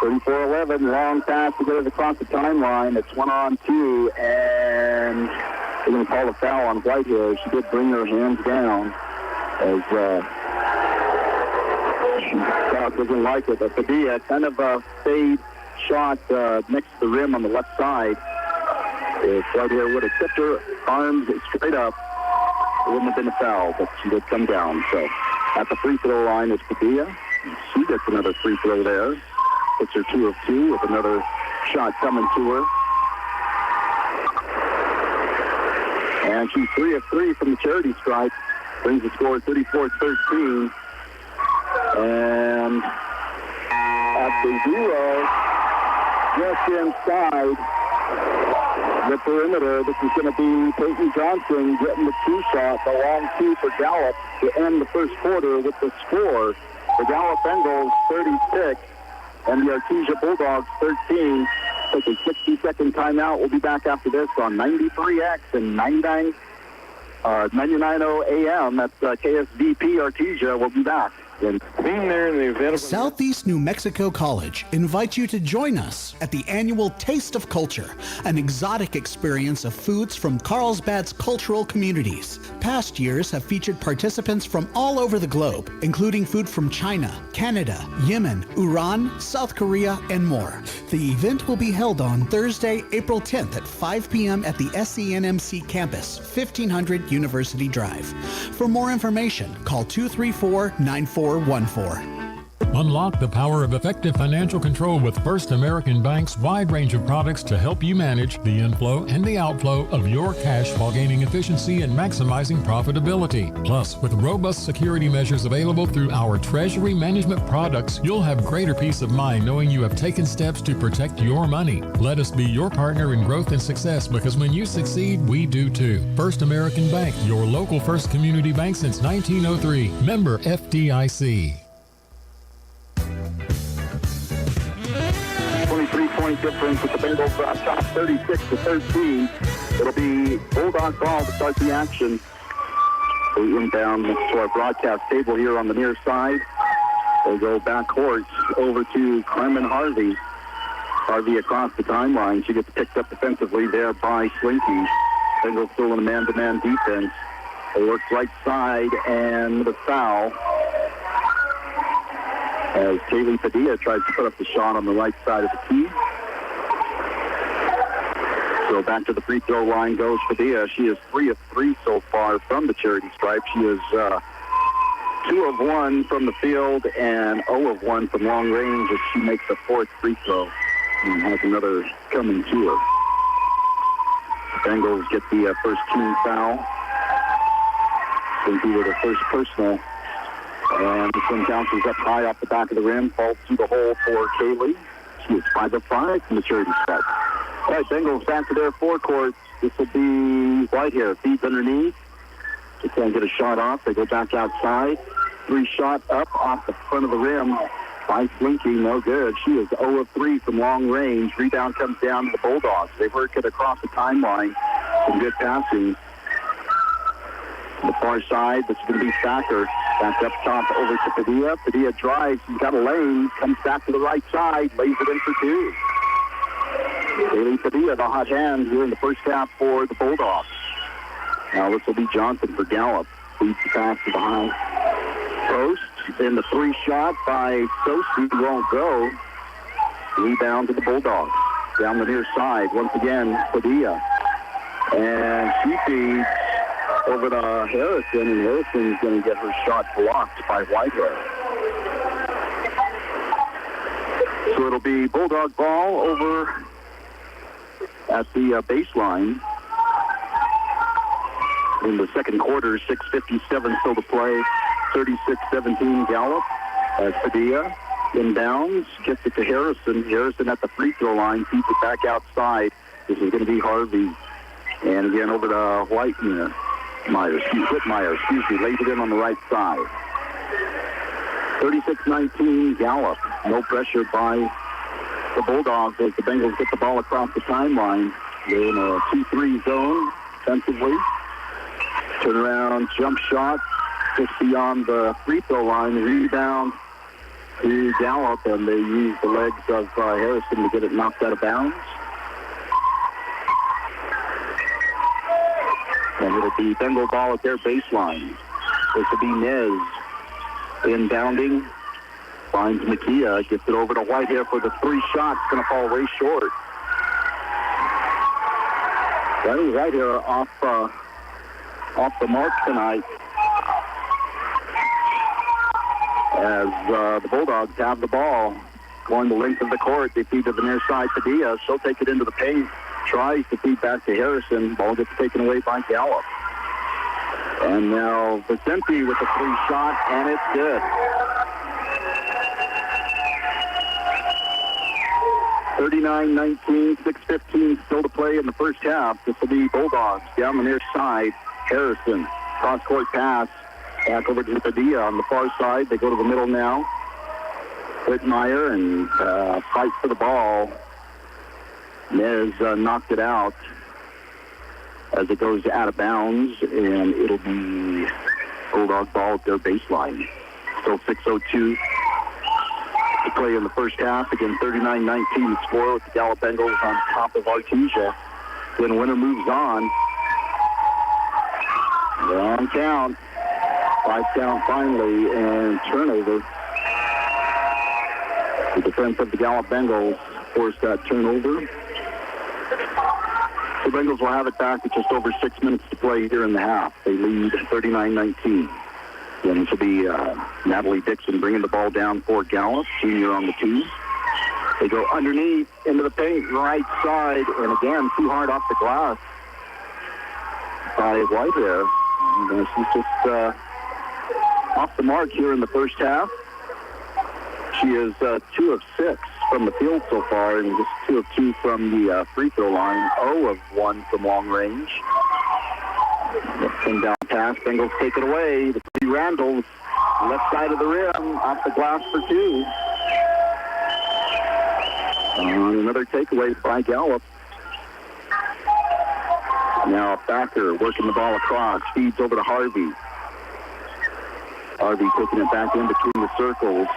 34-11, long pass to get it across the timeline. It's 1-on-2, and they're going to call a foul on Whitehair. She did bring her hands down as she doesn't like it. But Padilla, kind of a fade shot next to the rim on the left side. If Whitehair would have kept her arms straight up, it wouldn't have been a foul, but she did come down. So at the free throw line is Padilla. She gets another free throw there. It's her 2 of 2 with another shot coming to her. And she's 3 of 3 from the charity stripe. Brings the score 34-13. And at the zero, just inside the perimeter, this is going to be Peyton Johnson getting the 2-shot, the long 2 for Gallup to end the first quarter with the score. The Gallup Bengals 36 and the Artesia Bulldogs 13. Take a 60-second timeout. We'll be back after this on 93X and 99.0 AM. That's KSVP Artesia. We'll be back. Being there in the event. Southeast New Mexico College invites you to join us at the annual Taste of Culture, an exotic experience of foods from Carlsbad's cultural communities. Past years have featured participants from all over the globe, including food from China, Canada, Yemen, Iran, South Korea, and more. The event will be held on Thursday, April 10th at 5 p.m. at the SENMC campus, 1500 University Drive. For more information, call 234-9414. Unlock the power of effective financial control with First American Bank's wide range of products to help you manage the inflow and the outflow of your cash while gaining efficiency and maximizing profitability. Plus, with robust security measures available through our treasury management products, you'll have greater peace of mind knowing you have taken steps to protect your money. Let us be your partner in growth and success, because when you succeed, we do too. First American Bank, your local first community bank since 1903. Member FDIC. 3-point difference with the Bengals on top 36-13. It'll be Bulldog ball to start the action. The inbound to our broadcast table here on the near side. They go back court over to Clement Harvey. Harvey across the timeline. She gets picked up defensively there by Slinky. Bengals still in a man-to-man defense. They work right side and the foul. As Kaylee Padilla tries to put up the shot on the right side of the key. So back to the free throw line goes Padilla. She is 3 of 3 so far from the charity stripe. She is 2 of 1 from the field and 0 of 1 from long range as she makes the 4th free throw and has another coming to her. The Bengals get the first team foul. Slinky with her first personal. And this one bounces up high off the back of the rim, falls through the hole for Kaylee. She is 5 of 5 from the charity stripe. All right, Bengals back to their forecourt. This will be Whitehair. Feeds underneath. They can't get a shot off. They go back outside. 3 shot up off the front of the rim by Slinky. No good. She is 0 of 3 from long range. Rebound comes down to the Bulldogs. They work it across the timeline. Some good passing. On the far side, this is going to be Thacker. Back up top over to Padilla. Padilla drives. He's got a lane. Comes back to the right side. Lays it in for 2. Kaylee Padilla, the hot hand here in the first half for the Bulldogs. Now this will be Johnson for Gallup. Leads the pass to the high post. Then the 3 shot by Sosi won't go. Rebound to the Bulldogs. Down the near side. Once again, Padilla. And she feeds over to Harrison, and Harrison's going to get her shot blocked by Whitehair. So it'll be Bulldog ball over at the baseline. In the second quarter, 6:57 still to play. 36-17 Gallup as Padilla inbounds, gets it to Harrison. Harrison at the free throw line, feeds it back outside. This is going to be Harvey. And again over to Whitmeyer. Whitmeyer, lays it in on the right side. 36-19 Gallup. No pressure by the Bulldogs as the Bengals get the ball across the timeline. They're in a 2-3 zone defensively. Turnaround jump shot just beyond the free throw line. Rebound to Gallup, and they use the legs of Harrison to get it knocked out of bounds. And it'll be Bengal ball at their baseline. This will be Nez inbounding. Finds Makia, gets it over to Whitehair for the 3 shots. Going to fall way short. Whitehair off the mark tonight. As the Bulldogs have the ball going the length of the court. They feed to the near side Padilla. She'll take it into the paint. Tries to feed back to Harrison. Ball gets taken away by Gallup. And now Vicente with the 3 shot, and it's good. 39-19, 6:15 still to play in the first half. This will be Bulldogs down the near side. Harrison, cross-court pass. Back over to Padilla on the far side. They go to the middle now. Whitmeyer and fight for the ball. Nez knocked it out as it goes out of bounds, and it'll be Bulldog ball at their baseline. Still 6:02 to play in the first half. Again, 39-19 score with the Gallup Bengals on top of Artesia. Then winner moves on. Long count. 5 count finally, and turnover. The defense of the Gallup Bengals forced that turnover. The Bengals will have it back with just over 6 minutes to play here in the half. They lead 39-19. And this will be Natalie Dixon bringing the ball down for Gallup, junior on the 2. They go underneath into the paint, right side, and again, too hard off the glass by Whitehair. And she's just off the mark here in the first half. She is 2 of 6 from the field so far, and just 2 of 2 from the free throw line. 0 of 1 from long range. Pin down pass. Bengals take it away. The 3 Randalls, left side of the rim, off the glass for 2. Another another takeaway by Gallup. Now Thacker working the ball across, feeds over to Harvey. Harvey taking it back in between the circles.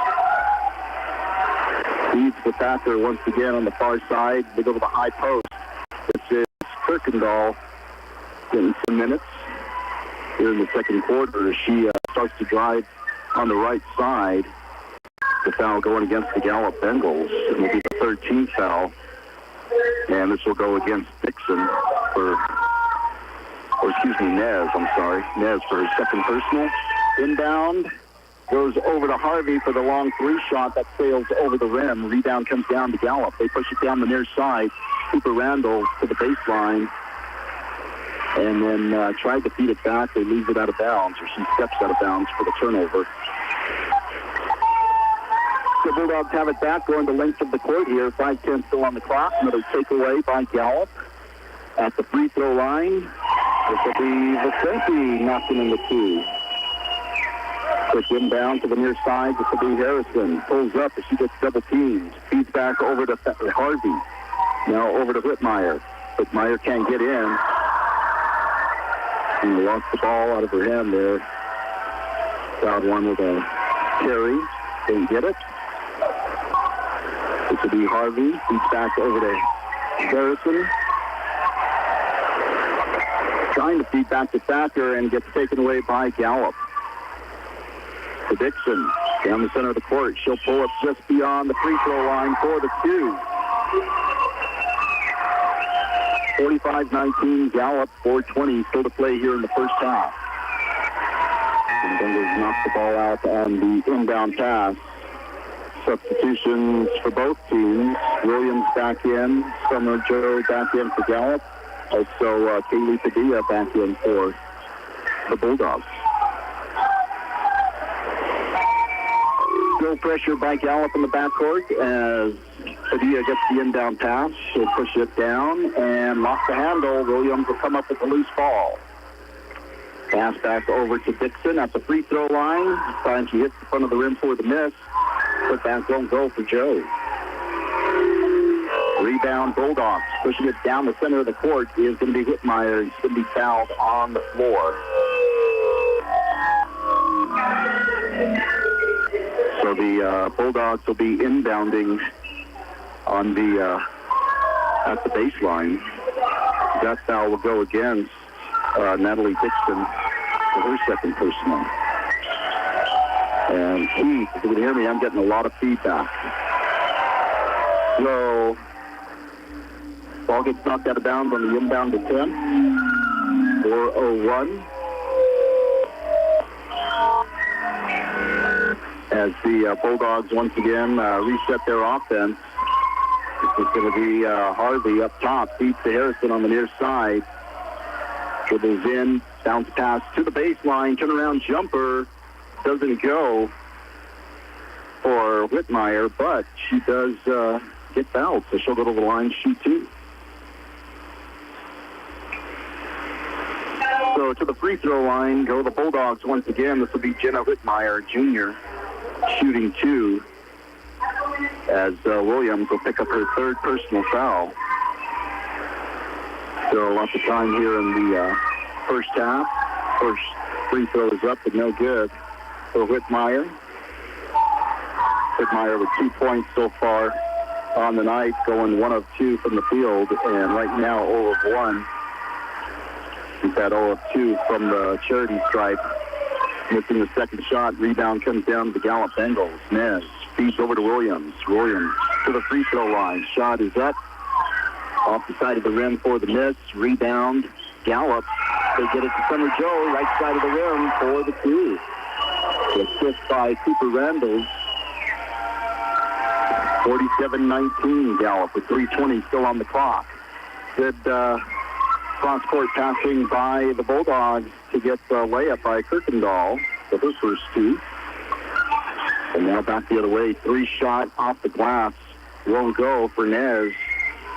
Feeds to Thacker once again on the far side. They go to the high post. This is Kirkendall getting some minutes here in the second quarter as she starts to drive on the right side. The foul going against the Gallup Bengals. It will be the 13th foul. And this will go against Dixon Nez, I'm sorry. Nez for his second personal. Inbound goes over to Harvey for the long three shot that sails over the rim. Rebound comes down to Gallup. They push it down the near side. Cooper Randall to the baseline. And then tried to feed it back. They lose it out of bounds, or she steps out of bounds for the turnover. The Bulldogs have it back, going the length of the court here. 5:10 still on the clock. Another takeaway by Gallup at the free throw line. This will be Vicente knocking in the two. Quick inbound to the near side. This will be Harrison. Pulls up as she gets double teamed. Feeds back over to Harvey. Now over to Whitmire. Whitmire can't get in. And lost the ball out of her hand there. Fouled one with a carry. Didn't get it. This will be Harvey. Feeds back over to Harrison. Trying to feed back to Thacker and gets taken away by Gallup. To Dixon. Down the center of the court. She'll pull up just beyond the free throw line for the two. 45-19 Gallup. 4:20 still to play here in the first half. And Bengals knock the ball out on the inbound pass. Substitutions for both teams. Williams back in. Summer Joe back in for Gallup. Also, Kaylee Padilla back in for the Bulldogs. Still pressure by Gallup in the backcourt as Padilla gets the inbound pass. She'll push it down and lost the handle. Williams will come up with a loose ball. Pass back over to Dixon at the free throw line. This time she hits the front of the rim for the miss. Put back won't go for Joe. Rebound Bulldogs. Pushing it down the center of the court is going to be Whitmire. He's going to be fouled on the floor. So the Bulldogs will be inbounding on the at the baseline. That foul will go against Natalie Dixon for her second personal. And Keith, if you can hear me, I'm getting a lot of feedback. So ball gets knocked out of bounds on the inbound attempt. 4:01. As the Bulldogs once again reset their offense. This is going to be Harvey up top. Feeds to Harrison on the near side. Dribbles in. Bounce pass to the baseline. Turnaround jumper. Doesn't go for Whitmire, but she does get fouled, so she'll go to the line, shoot two. So to the free throw line go the Bulldogs once again. This will be Jenna Whitmire, junior, shooting two, as Williams will pick up her third personal foul. So lots of time here in the first half. First free throw is up, but no good for Whitmire. Whitmire with 2 points so far on the night, going 1 of 2 from the field, and right now 0 of 1. She's had 0 of 2 from the charity stripe. Missing the second shot. Rebound comes down to the Gallup Bengals. Nez feeds over to Williams. Williams to the free throw line. Shot is up. Off the side of the rim for the miss. Rebound. Gallup. They get it to Summer Joe. Right side of the rim for the two. The assist by Cooper Randall. 47-19 Gallup with 3:20 still on the clock. Good cross-court passing by the Bulldogs to get the layup by Kirkendall for her first two. And now back the other way. 3 shot off the glass. Won't go for Nez.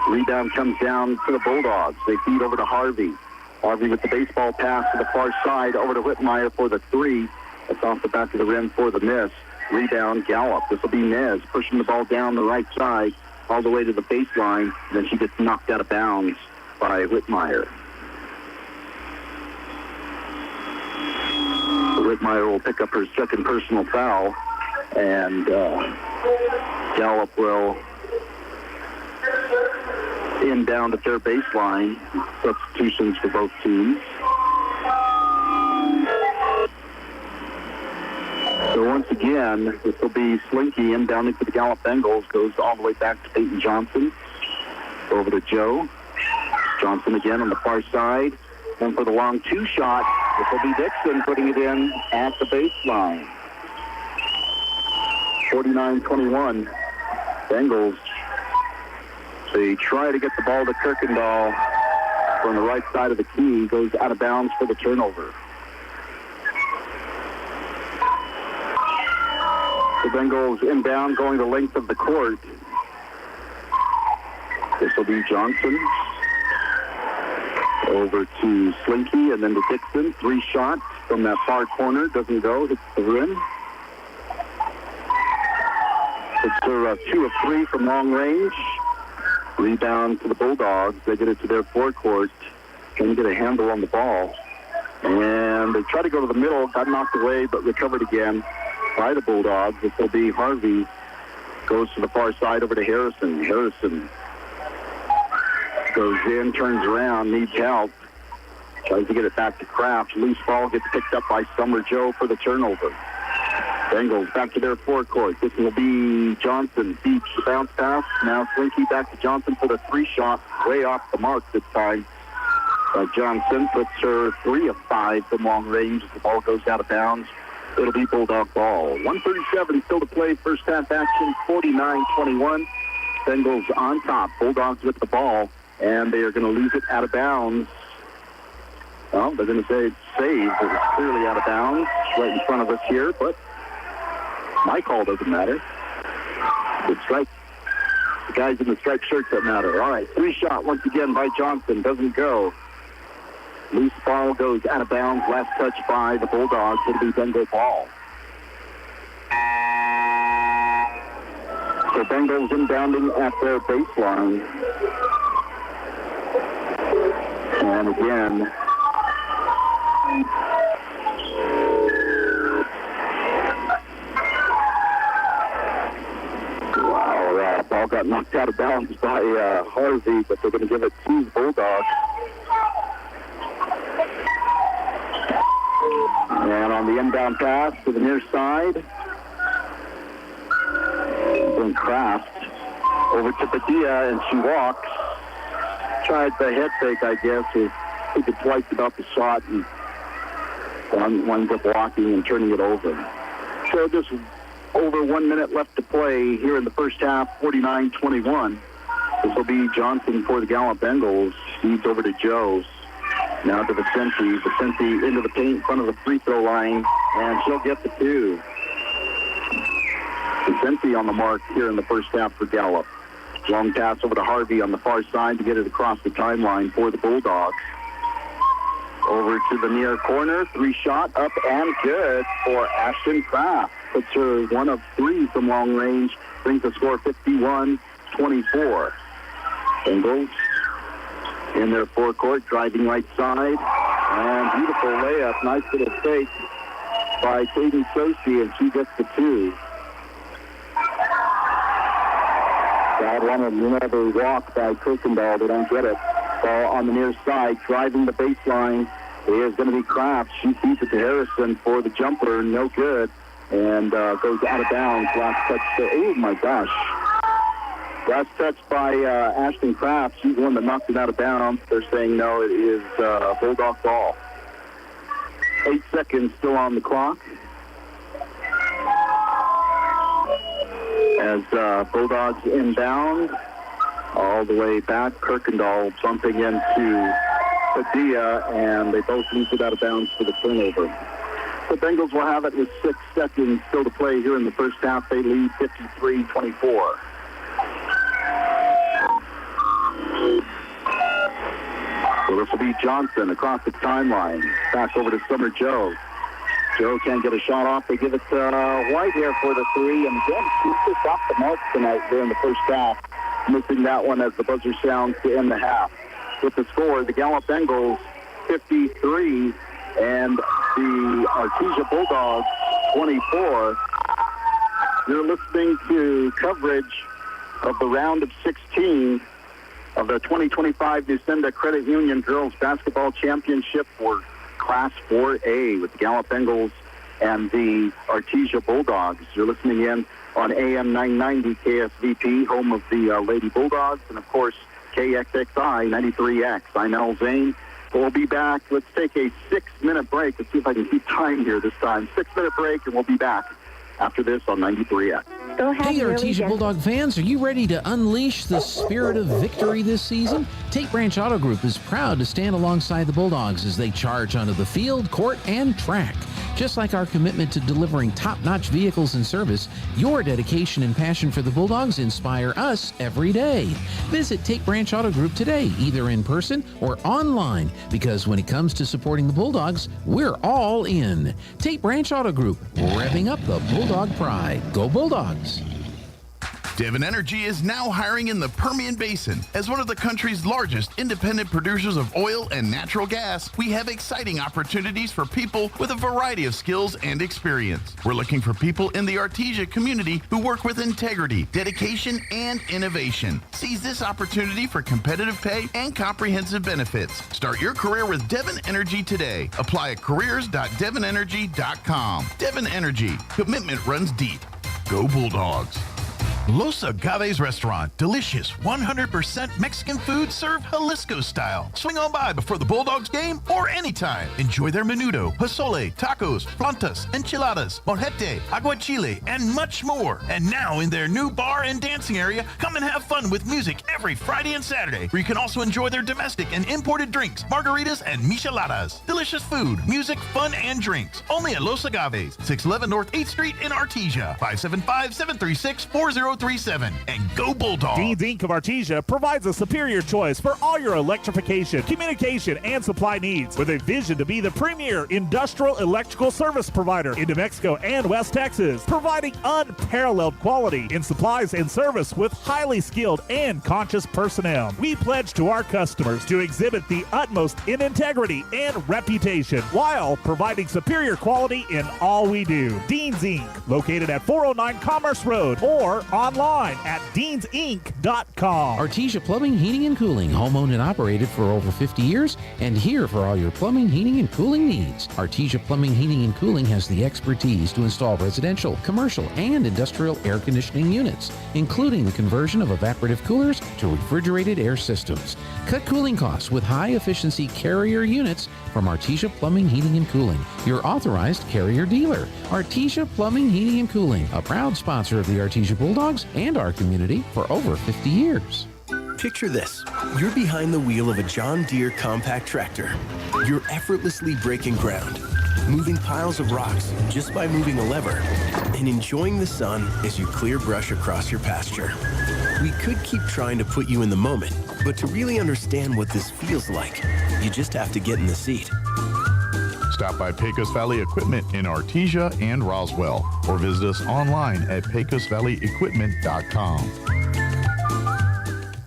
Rebound comes down to the Bulldogs. They feed over to Harvey. Harvey with the baseball pass to the far side over to Whitmire for the 3. That's off the back of the rim for the miss. Rebound Gallup. This will be Nez pushing the ball down the right side all the way to the baseline, and then she gets knocked out of bounds by Whitmire. Whitmire will pick up her second personal foul, and Gallup will inbound at their baseline. Substitutions for both teams. So once again, this will be Slinky inbounding for the Gallup Bengals. Goes all the way back to Peyton Johnson. Over to Joe. Johnson again on the far side. And for the long two shot, this will be Dixon putting it in at the baseline. 49-21. Bengals. They try to get the ball to Kirkendall from the right side of the key. Goes out of bounds for the turnover. The Bengals inbound going the length of the court. This will be Johnson. Over to Slinky and then to Dixon. 3 shots from that far corner. Doesn't go. Hits the rim. It's her 2 of 3 from long range. Rebound to the Bulldogs. They get it to their forecourt. Can get a handle on the ball. And they try to go to the middle. Got knocked away, but recovered again by the Bulldogs. This will be Harvey. Goes to the far side over to Harrison. Harrison goes in, turns around, needs help. Tries to get it back to Kraft. Loose ball gets picked up by Summer Joe for the turnover. Bengals back to their forecourt. This will be Johnson. Beats the bounce pass. Now Slinky back to Johnson for the 3 shot. Way off the mark this time. Johnson puts her 3 of 5 from long range. The ball goes out of bounds. It'll be Bulldog ball. 1:37 still to play. First half action. 49-21. Bengals on top. Bulldogs with the ball. And they are going to lose it out of bounds. Well, they're going to say it's saved. It was clearly out of bounds right in front of us here, but my call doesn't matter. The guys in the striped shirts that matter. All right, 3 shot once again by Johnson. Doesn't go. Loose ball goes out of bounds. Last touch by the Bulldogs. It'll be Bengal ball. So Bengals inbounding at their baseline. And again, ball got knocked out of bounds by Harvey, but they're going to give it to the Bulldogs. And on the inbound pass to the near side, then Kraft over to Padilla, and she walks. Tried the head fake, I guess, or thinking twice about the shot, and winds up walking and turning it over. So just over 1 minute left to play here in the first half, 49-21. This will be Johnson for the Gallup Bengals. Feeds over to Joe. Now to Vicente. Vicente into the paint in front of the free throw line, and she'll get the 2. Vicente on the mark here in the first half for Gallup. Long pass over to Harvey on the far side to get it across the timeline for the Bulldogs. Over to the near corner. 3 shot up and good for Ashton Kraft. Puts her 1 of 3 from long range. Brings the score 51-24. Bengals in their forecourt, driving right side. And beautiful layup. Nice little fake by Kaden Sochi, and she gets the 2. God wanted another walk by Kirkendall. They don't get it. Ball on the near side, driving the baseline. It is going to be Kraft. She feeds it to Harrison for the jumper. No good. And goes out of bounds. Last touch. Oh, my gosh. Last touch by Ashton Kraft. She's the one that knocked it out of bounds. They're saying no, it is Bulldog ball. 8 seconds still on the clock. As Bulldogs inbound, all the way back. Kirkendall bumping into Padilla, and they both lose it out of bounds for the turnover. The Bengals will have it with 6 seconds still to play here in the first half. They lead 53-24. So this will be Johnson across the timeline. Back over to Summer Joe. Joe can't get a shot off. They give it to White here for the 3. And again, she's just off the mark tonight here in the first half. missing that one as the buzzer sounds to end the half. With the score, the Gallup Bengals 53 and the Artesia Bulldogs 24. You're listening to coverage of the round of 16 of the 2025 Newsenda Credit Union Girls Basketball Championship for Class 4A with the Gallup Bengals and the Artesia Bulldogs. You're listening in on AM 990 KSVP, home of the Lady Bulldogs, and of course KXXI 93X. I'm Zane. We'll be back. Let's take a 6-minute break. Let's see if I can keep time here this time. 6-minute break, and we'll be back after this on 93X. Hey, Artesia Bulldog fans, are you ready to unleash the spirit of victory this season? Tate Branch Auto Group is proud to stand alongside the Bulldogs as they charge onto the field, court, and track. Just like our commitment to delivering top-notch vehicles and service, your dedication and passion for the Bulldogs inspire us every day. Visit Tate Branch Auto Group today, either in person or online, because when it comes to supporting the Bulldogs, we're all in. Tate Branch Auto Group, revving up the Bulldog pride. Go Bulldogs! Devon Energy is now hiring in the Permian Basin. As one of the country's largest independent producers of oil and natural gas, we have exciting opportunities for people with a variety of skills and experience. We're looking for people in the Artesia community who work with integrity, dedication, and innovation. Seize this opportunity for competitive pay and comprehensive benefits. Start your career with Devon Energy today. Apply at careers.devonenergy.com. Devon Energy. Commitment runs deep. Go Bulldogs. Los Agaves Restaurant. Delicious, 100% Mexican food served Jalisco style. Swing on by before the Bulldogs game or anytime. Enjoy their menudo, pozole, tacos, flautas, enchiladas, molhete, aguachile, and much more. And now in their new bar and dancing area, come and have fun with music every Friday and Saturday, where you can also enjoy their domestic and imported drinks, margaritas, and micheladas. Delicious food, music, fun, and drinks. Only at Los Agaves, 611 North 8th Street in Artesia. 575-736-4037. And go Bulldogs! Dean's Inc. of Artesia provides a superior choice for all your electrification, communication, and supply needs, with a vision to be the premier industrial electrical service provider in New Mexico and West Texas, providing unparalleled quality in supplies and service with highly skilled and conscious personnel. We pledge to our customers to exhibit the utmost in integrity and reputation while providing superior quality in all we do. Dean's Inc., located at 409 Commerce Road or online at deansinc.com. Artesia Plumbing, Heating, and Cooling, home-owned and operated for over 50 years, and here for all your plumbing, heating, and cooling needs. Artesia Plumbing, Heating, and Cooling has the expertise to install residential, commercial, and industrial air conditioning units, including the conversion of evaporative coolers to refrigerated air systems. Cut cooling costs with high-efficiency Carrier units from Artesia Plumbing, Heating, and Cooling, your authorized Carrier dealer. Artesia Plumbing, Heating, and Cooling, a proud sponsor of the Artesia Bulldogs and our community for over 50 years. Picture this. You're behind the wheel of a John Deere compact tractor. You're effortlessly breaking ground, moving piles of rocks just by moving a lever, and enjoying the sun as you clear brush across your pasture. We could keep trying to put you in the moment, but to really understand what this feels like, you just have to get in the seat. Stop by Pecos Valley Equipment in Artesia and Roswell, or visit us online at pecosvalleyequipment.com.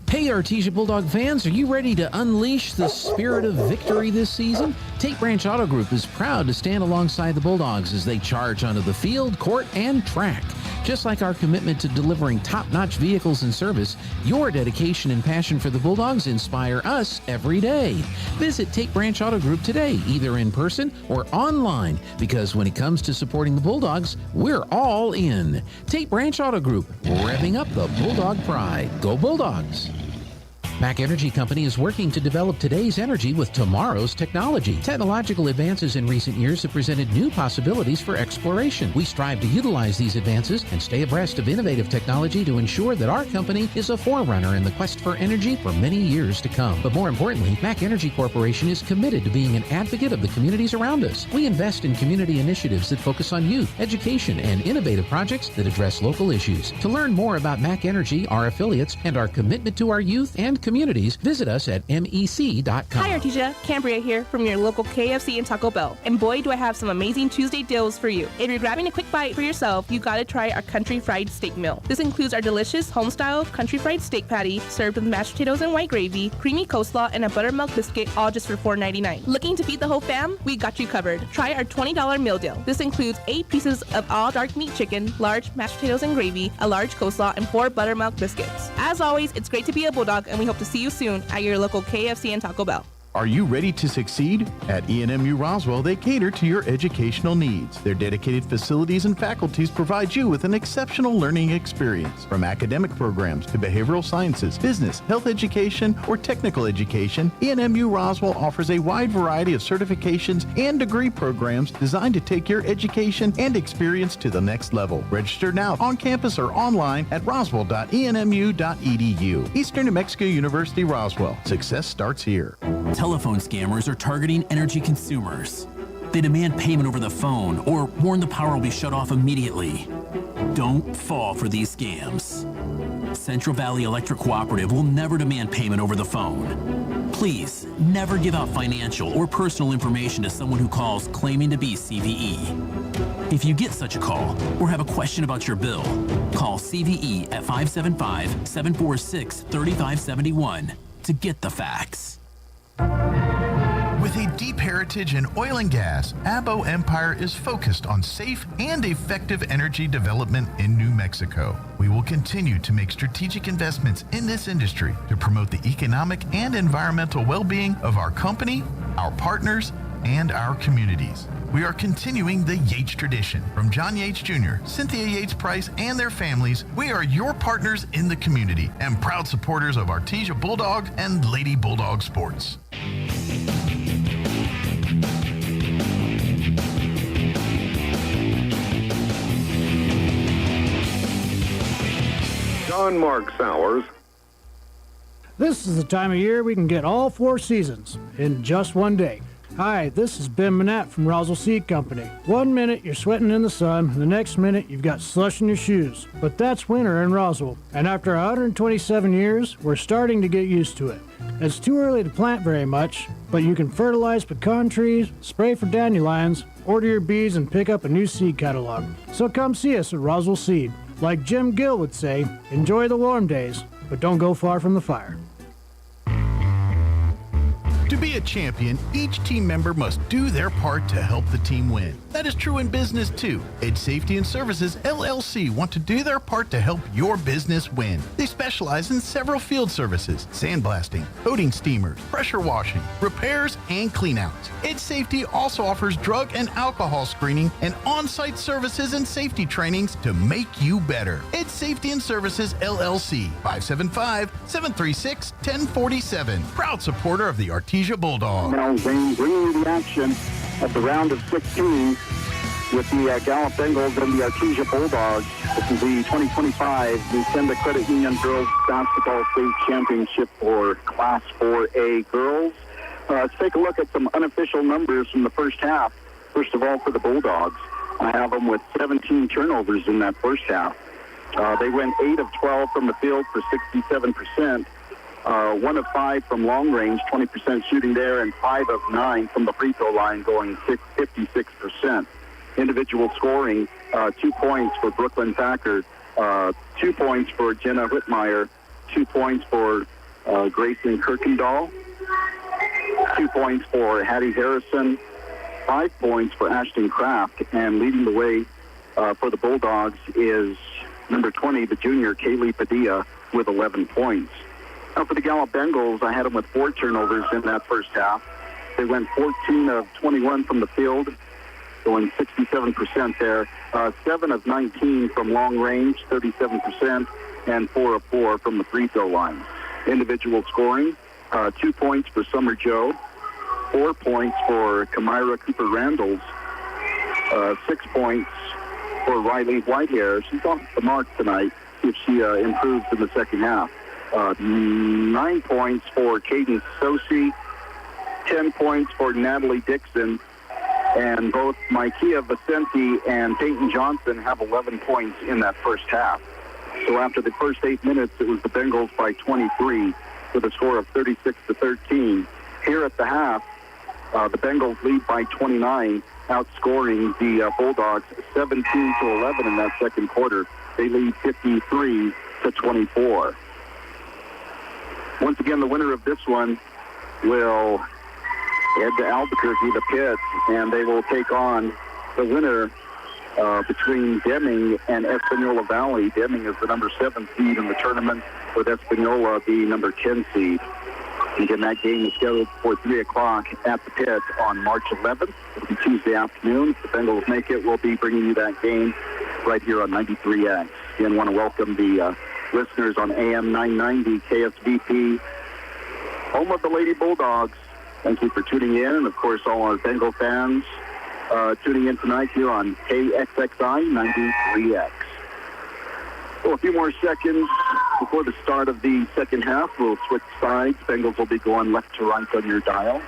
Hey, Artesia Bulldog fans, are you ready to unleash the spirit of victory this season? Tate Branch Auto Group is proud to stand alongside the Bulldogs as they charge onto the field, court, and track. Just like our commitment to delivering top-notch vehicles and service, your dedication and passion for the Bulldogs inspire us every day. Visit Tate Branch Auto Group today, either in person or online, because when it comes to supporting the Bulldogs, we're all in. Tate Branch Auto Group, revving up the Bulldog pride. Go Bulldogs! Mac Energy Company is working to develop today's energy with tomorrow's technology. Technological advances in recent years have presented new possibilities for exploration. We strive to utilize these advances and stay abreast of innovative technology to ensure that our company is a forerunner in the quest for energy for many years to come. But more importantly, Mac Energy Corporation is committed to being an advocate of the communities around us. We invest in community initiatives that focus on youth, education, and innovative projects that address local issues. To learn more about Mac Energy, our affiliates, and our commitment to our youth and communities. Visit us at mec.com. Hi, Artesia. Cambria here from your local KFC and Taco Bell. And boy, do I have some amazing Tuesday deals for you. If you're grabbing a quick bite for yourself, you gotta try our country fried steak meal. This includes our delicious home-style country fried steak patty served with mashed potatoes and white gravy, creamy coleslaw, and a buttermilk biscuit, all just for $4.99. Looking to feed the whole fam? We got you covered. Try our $20 meal deal. This includes 8 pieces of all dark meat chicken, large mashed potatoes and gravy, a large coleslaw, and 4 buttermilk biscuits. As always, it's great to be a Bulldog, and we hope to see you soon at your local KFC and Taco Bell. Are you ready to succeed? At ENMU Roswell, they cater to your educational needs. Their dedicated facilities and faculties provide you with an exceptional learning experience. From academic programs to behavioral sciences, business, health education, or technical education, ENMU Roswell offers a wide variety of certifications and degree programs designed to take your education and experience to the next level. Register now on campus or online at roswell.enmu.edu. Eastern New Mexico University Roswell. Success starts here. Telephone scammers are targeting energy consumers. They demand payment over the phone or warn the power will be shut off immediately. Don't fall for these scams. Central Valley Electric Cooperative will never demand payment over the phone. Please, never give out financial or personal information to someone who calls claiming to be CVE. If you get such a call or have a question about your bill, call CVE at 575-746-3571 to get the facts. With a deep heritage in oil and gas, Abo Empire is focused on safe and effective energy development in New Mexico. We will continue to make strategic investments in this industry to promote the economic and environmental well-being of our company, our partners, and our communities. We are continuing the Yates tradition. From John Yates Jr., Cynthia Yates Price, and their families, we are your partners in the community and proud supporters of Artesia Bulldog and Lady Bulldog Sports. John Mark Sowers. This is the time of year we can get all 4 seasons in just one day. Hi, this is Ben Manette from Roswell Seed Company. 1 minute you're sweating in the sun, and the next minute you've got slush in your shoes. But that's winter in Roswell, and after 127 years, we're starting to get used to it. It's too early to plant very much, but you can fertilize pecan trees, spray for dandelions, order your bees, and pick up a new seed catalog. So come see us at Roswell Seed. Like Jim Gill would say, enjoy the warm days, but don't go far from the fire. To be a champion, each team member must do their part to help the team win. That is true in business too. Edge Safety and Services LLC want to do their part to help your business win. They specialize in several field services: sandblasting, coating steamers, pressure washing, repairs, and cleanouts. Edge Safety also offers drug and alcohol screening and on-site services and safety trainings to make you better. Edge Safety and Services LLC, 575-736-1047. Proud supporter of the Artesia Bulldogs. Now Zane bringing you the action of the round of 16 with the Gallup Bengals and the Artesia Bulldogs. This is the 2025 Lucinda Credit Union Girls Basketball State Championship for Class 4A girls. Let's take a look at some unofficial numbers from the first half. First of all, for the Bulldogs, I have them with 17 turnovers in that first half. They went 8 of 12 from the field for 67%. 1 of 5 from long range, 20% shooting there, and 5 of 9 from the free throw line, going 56%. Individual scoring, 2 points for Brooklyn Packard, 2 points for Jenna Whitmire, 2 points for Grayson Kirkendall, 2 points for Hattie Harrison, 5 points for Ashton Kraft, and leading the way for the Bulldogs is number 20, the junior Kaylee Padilla, with 11 points. Now for the Gallup Bengals, I had them with 4 turnovers in that first half. They went 14 of 21 from the field, going 67% there. 7 of 19 from long range, 37%, and 4 of 4 from the free throw line. Individual scoring, 2 points for Summer Joe, 4 points for Kamira Cooper-Randalls, 6 points for Riley Whitehair. She's off the mark tonight, see if she improves in the second half. 9 points for Caden Sosi, 10 points for Natalie Dixon, and both Micaiah Vicente and Peyton Johnson have 11 points in that first half. So after the first 8 minutes, it was the Bengals by 23 with a score of 36-13. Here at the half, the Bengals lead by 29, outscoring the Bulldogs 17-11 in that second quarter. They lead 53-24. Once again, the winner of this one will head to Albuquerque, the pit, and they will take on the winner between Deming and Espanola Valley. Deming is the number 7 seed in the tournament, with Espanola the number 10 seed. Again, that game is scheduled for 3 o'clock at the pit on March 11th. It'll be Tuesday afternoon. If the Bengals make it, we'll be bringing you that game right here on 93X. Again, want to welcome the listeners on AM 990 KSVP, home of the Lady Bulldogs. Thank you for tuning in, and of course all our Bengal fans tuning in tonight here on KXXI 93X. Well, a few more seconds before the start of the second half. We'll switch sides. Bengals will be going left to right on your dial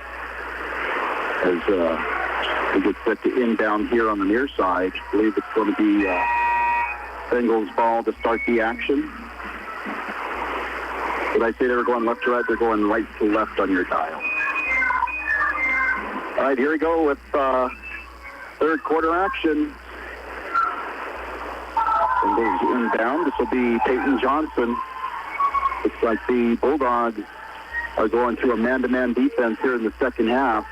as we get set to inbound here on the near side. I believe it's going to be Bengals ball to start the action. Did I say they were going left to right? They're going right to left on your dial. All right, here we go with third quarter action. Bengals inbound. This will be Peyton Johnson. Looks like the Bulldogs are going to a man-to-man defense here in the second half.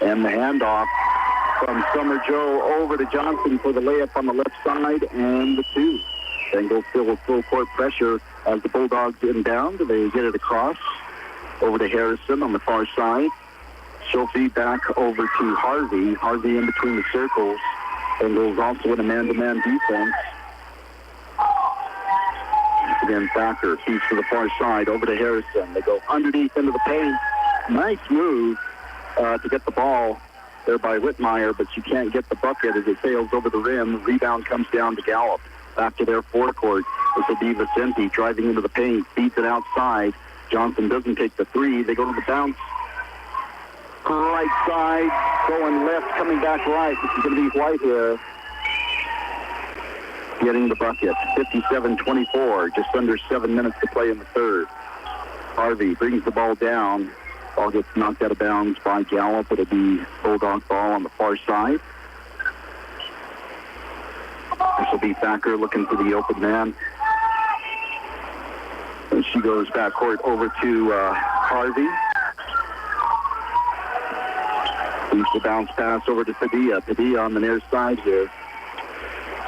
And the handoff from Summer Joe over to Johnson for the layup on the left side and the 2. Bengals still with full court pressure as the Bulldogs inbound. They get it across over to Harrison on the far side. She'll feed back over to Harvey. Harvey in between the circles. Bengals also in a man-to-man defense. Again, Thacker feeds to the far side over to Harrison. They go underneath into the paint. Nice move to get the ball there by Whitmire, but she can't get the bucket as it sails over the rim. Rebound comes down to Gallup. Back to their forecourt. This will be Vicente driving into the paint. Feeds it outside. Johnson doesn't take the 3. They go to the bounce. Right side, going left, coming back right. This is going to be White here. Getting the bucket. 57-24. Just under 7 minutes to play in the third. Harvey brings the ball down. Ball gets knocked out of bounds by Gallup. It'll be Bulldog ball on the far side. This will be Thacker looking for the open man. And she goes backcourt over to Harvey. Leaves the bounce pass over to Padilla. Padilla on the near side here.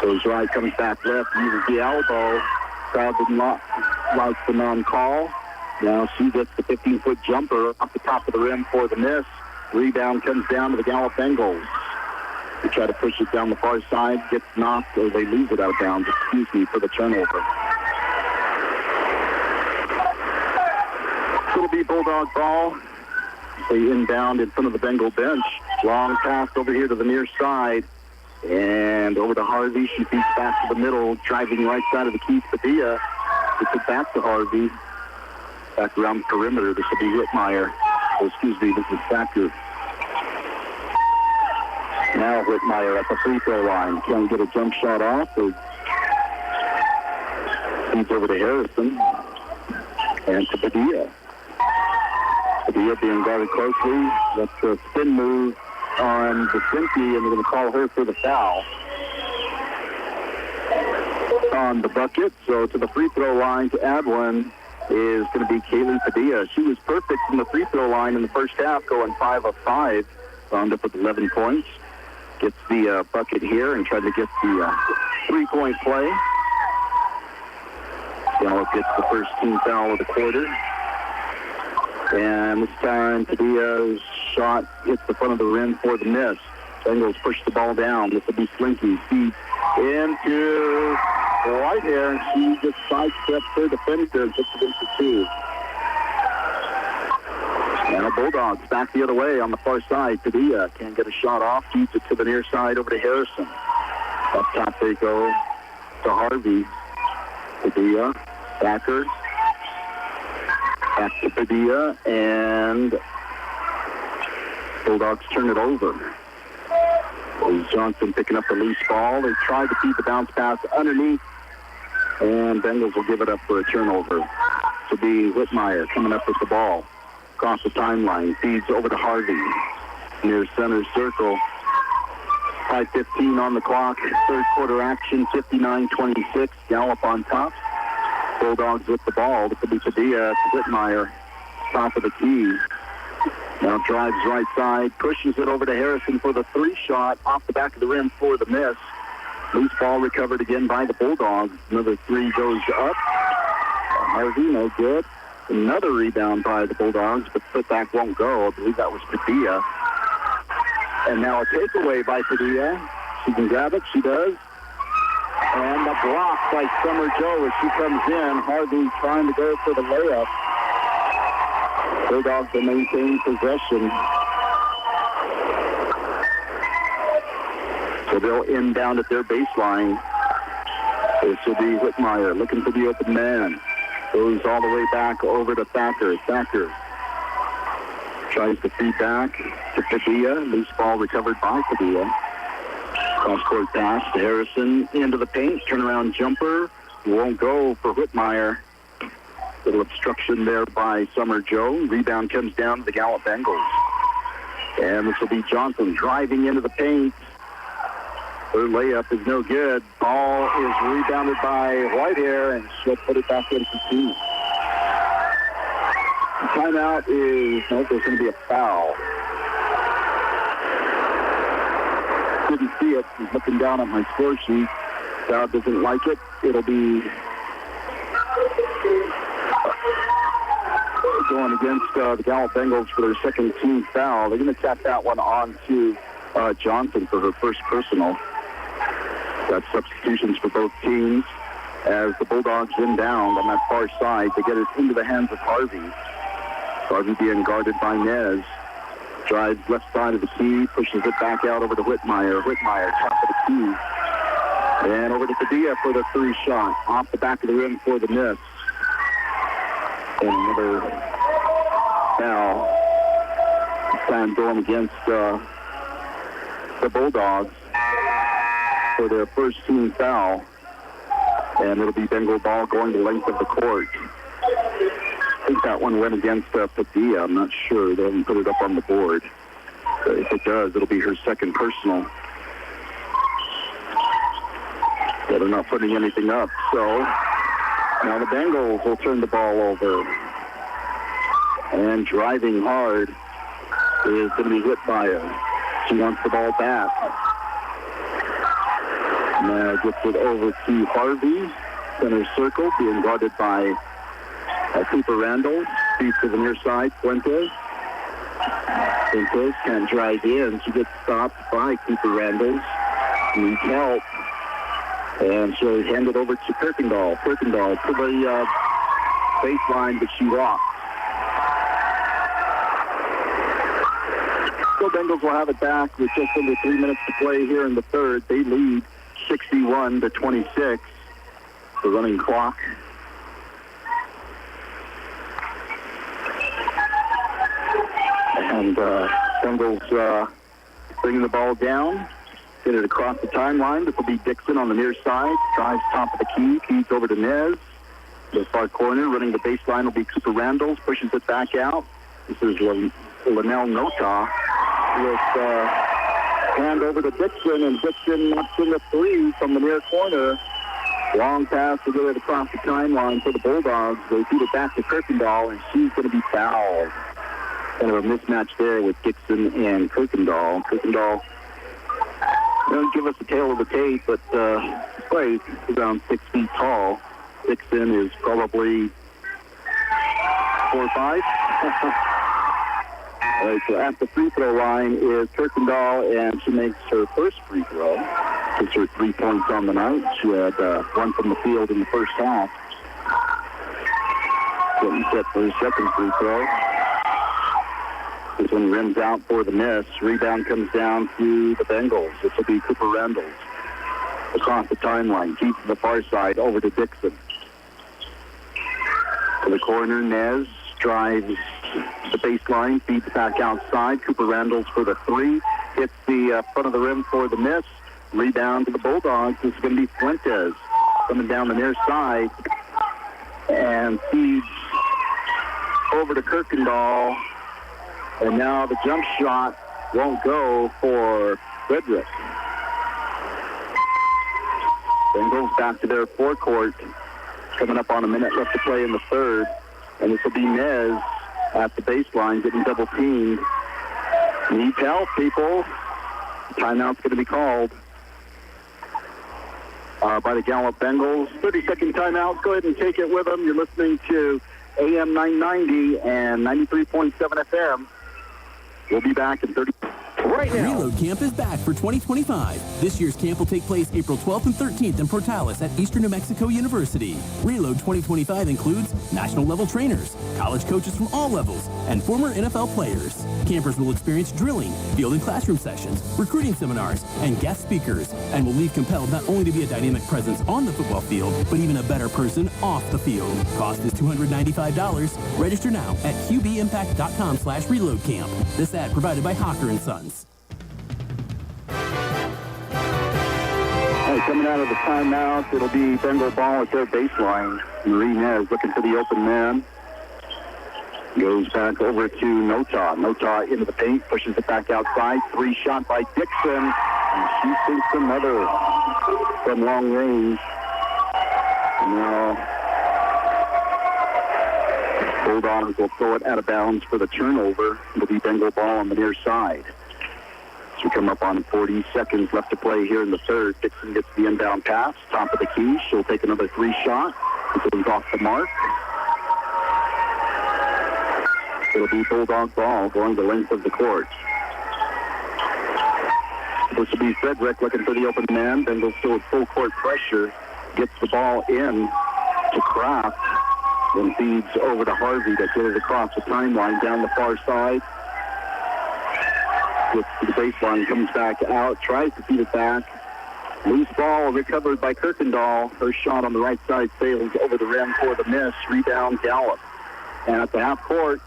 Goes right, comes back left, uses the elbow. Crowd did not like the non-call. Now she gets the 15-foot jumper off the top of the rim for the miss. Rebound comes down to the Gallup Bengals. They try to push it down the far side, gets knocked, or they lose it out of bounds, for the turnover. It'll be Bulldog ball. They inbound in front of the Bengal bench. Long pass over here to the near side. And over to Harvey. She feeds back to the middle, driving right side of the key. Padilla gets it back to Harvey. Back around the perimeter. This will be Whitmire. Oh, excuse me, this is Thacker. Now Whitmire at the free throw line. Can't get a jump shot off. So feeds over to Harrison. And to Padilla. Padilla being guarded closely. That's the spin move on Vicente, and they're going to call her for the foul on the bucket. So to the free throw line to add one is going to be Kaylee Padilla. She was perfect from the free throw line in the first half, going 5 of 5. Wound up with 11 points. Gets the bucket here and tried to get the three-point play. Gallup gets the first team foul of the quarter. And this time, Padilla's shot hits the front of the rim for the miss. Bengals push the ball down. This will be Slinky. Feeds into right here, and she just sidesteps her defender and puts it into 2. Now Bulldogs back the other way on the far side. Padilla can't get a shot off. Feeds it to the near side over to Harrison. Up top they go to Harvey. Padilla, Thacker. Back to Padilla, and Bulldogs turn it over. Johnson picking up the loose ball. They tried to feed the bounce pass underneath, and Bengals will give it up for a turnover. will be Whitmire coming up with the ball. Across the timeline, feeds over to Harvey. Near center circle. 5:15 on the clock. Third quarter action, 59-26. Gallup on top. Bulldogs with the ball. This will be Padilla to Whitmire. Top of the key. Now drives right side, pushes it over to Harrison for the three shot. Off the back of the rim for the miss. Loose ball recovered again by the Bulldogs. Another three goes up. Harvey, no good. Another rebound by the Bulldogs, but putback won't go. I believe that was Padilla. And now a takeaway by Padilla. She can grab it. She does. And a block by Summer Joe as she comes in. Harvey trying to go for the layup. Bulldogs will maintain possession. So they'll end down at their baseline. This will be Whitmire looking for the open man. Goes all the way back over to Thacker. Thacker tries to feed back to Padilla. Loose ball recovered by Padilla. Cross-court pass to Harrison into the paint. Turnaround jumper. Won't go for Whitmire. Little obstruction there by Summer Joe. Rebound comes down to the Gallup Bengals. And this will be Johnson driving into the paint. Her layup is no good. Ball is rebounded by Whitehair, and she'll put it back into the team. The timeout is, no, there's going to be a foul. Didn't see it. He's looking down at my score sheet. Crowd doesn't like it. It'll be going against the Gallup Bengals for their second team foul. They're going to tap that one on to Johnson for her first personal. Got substitutions for both teams as the Bulldogs inbound on that far side to get it into the hands of Harvey. Harvey being guarded by Nez. Drives left side of the key, pushes it back out over to Whitmire. Whitmire, top of the key. And over to Padilla for the three shot. Off the back of the rim for the miss. And another foul. This time going against the Bulldogs for their first team foul. And it'll be Bengal ball going the length of the court. I think that one went against Padilla. I'm not sure. They haven't put it up on the board. But if it does, it'll be her second personal. But they're not putting anything up. So now the Bengals will turn the ball over. And driving hard is going to be Whitmire. She wants the ball back. Now gets it over to Harvey. Center circle, being guarded by Cooper Randall. Feeds to the near side, Fuentes. Fuentes can't drive in. She gets stopped by Cooper Randall. Needs help. And she'll hand it over to Kirkendall. Kirkendall to the baseline, but she walks. So Bengals will have it back with just under 3 minutes to play here in the third. They lead 61-26. The running clock. And Bengals bringing the ball down. Get it across the timeline. This will be Dixon on the near side. Drives top of the key. Feeds over to Nez. The far corner. Running the baseline will be Cooper Randall. Pushes it back out. This is Linnell Nota with hand over to Dixon. And Dixon knocks in the three from the near corner. Long pass to get it across the timeline for the Bulldogs. They feed it back to Kirkendall, and she's going to be fouled. Kind of a mismatch there with Dixon and Kirkendall. Kirkendall doesn't give us a tail of the tape, but plays around 6 feet tall. Dixon is probably 4 or 5. All right, so at the free throw line is Kirkendall, and she makes her first free throw. Gets her 3 points on the night. She had one from the field in the first half. Getting set for her second free throw. This one rims out for the miss. Rebound comes down to the Bengals. This will be Cooper Randall. Across the timeline. Keep to the far side. Over to Dixon. To the corner, Nez drives the baseline. Feeds back outside. Cooper Randall's for the three. Hits the front of the rim for the miss. Rebound to the Bulldogs. This is going to be Fuentes. Coming down the near side. And feeds over to Kirkendall. And now the jump shot won't go for Frederick. Bengals back to their forecourt. Coming up on a minute left to play in the third. And this will be Nez at the baseline getting double teamed. Need help, people. Timeout's going to be called by the Gallup Bengals. 30-second timeout. Go ahead and take it with them. You're listening to AM 990 and 93.7 FM. We'll be back in 30 right now. Reload Camp is back for 2025. This year's camp will take place April 12th and 13th in Portales at Eastern New Mexico University. Reload 2025 includes national-level trainers, college coaches from all levels, and former NFL players. Campers will experience drilling, field and classroom sessions, recruiting seminars, and guest speakers, and will leave compelled not only to be a dynamic presence on the football field, but even a better person off the field. Cost is $295. Register now at qbimpact.com/reloadcamp. This ad provided by Hawker & Sons. Coming out of the timeout, it'll be Bengal ball at their baseline. Marinez looking for the open man. Goes back over to Nota. Nota into the paint, pushes it back outside. 3 shot by Dixon. And she sinks another from long range. Now, Bulldogs will throw it out of bounds for the turnover. It'll be Bengal ball on the near side. We come up on 40 seconds left to play here in the third. Dixon gets the inbound pass, top of the key. She'll take another 3 shot. It goes off the mark. It'll be Bulldog ball going the length of the court. This will be Frederick looking for the open man. Bengals still with full court pressure. Gets the ball in to Kraft. Then feeds over to Harvey to get it across the timeline down the far side. Gets to the baseline, comes back out, tries to feed it back. Loose ball recovered by Kirkendall. Her shot on the right side sails over the rim for the miss. Rebound Gallup. And at the half court,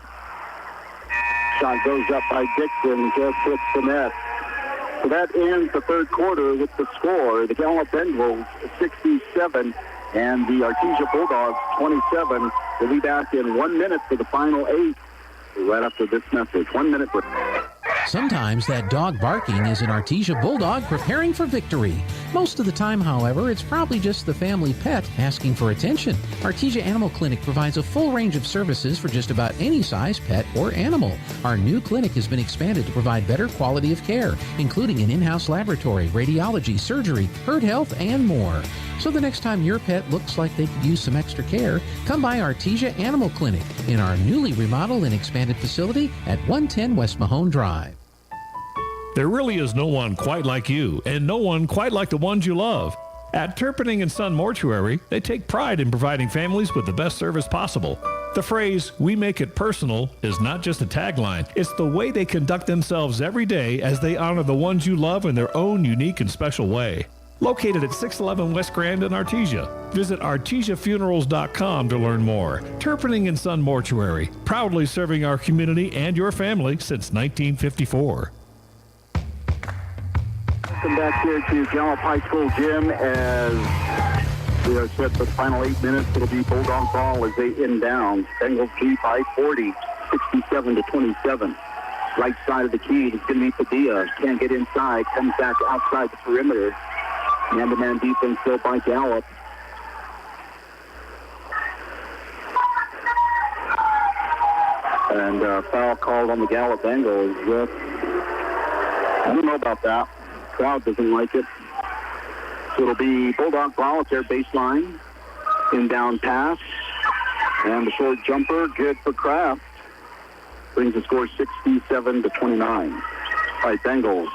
shot goes up by Dixon, just hits the net. So that ends the third quarter with the score. The Gallup Bengals 67 and the Artesia Bulldogs 27. We'll be back in 1 minute for the final 8 right after this message. 1 minute for... Sometimes that dog barking is an Artesia Bulldog preparing for victory. Most of the time, however, it's probably just the family pet asking for attention. Artesia Animal Clinic provides a full range of services for just about any size pet or animal. Our new clinic has been expanded to provide better quality of care, including an in-house laboratory, radiology, surgery, herd health, and more. So the next time your pet looks like they could use some extra care, come by Artesia Animal Clinic in our newly remodeled and expanded facility at 110 West Mahone Drive. There really is no one quite like you, and no one quite like the ones you love. At Turpinning & Son Mortuary, they take pride in providing families with the best service possible. The phrase, "we make it personal," is not just a tagline. It's the way they conduct themselves every day as they honor the ones you love in their own unique and special way. Located at 611 West Grand in Artesia. Visit artesiafunerals.com to learn more. Turpinning & Son Mortuary, proudly serving our community and your family since 1954. Welcome back here to Gallup High School Gym as we are set for the final 8 minutes. It'll be Bulldog ball as they inbound. Bengals lead by 40, 67-27. Right side of the key, it's going to be Padilla. Can't get inside, comes back outside the perimeter. Man-to-man defense still by Gallup. And foul called on the Gallup Bengals. I don't know about that. Crowd doesn't like it. So it'll be Bulldog ball at their baseline. Inbound pass. And the short jumper, good for Kraft. Brings the score 67-29. All right, Bengals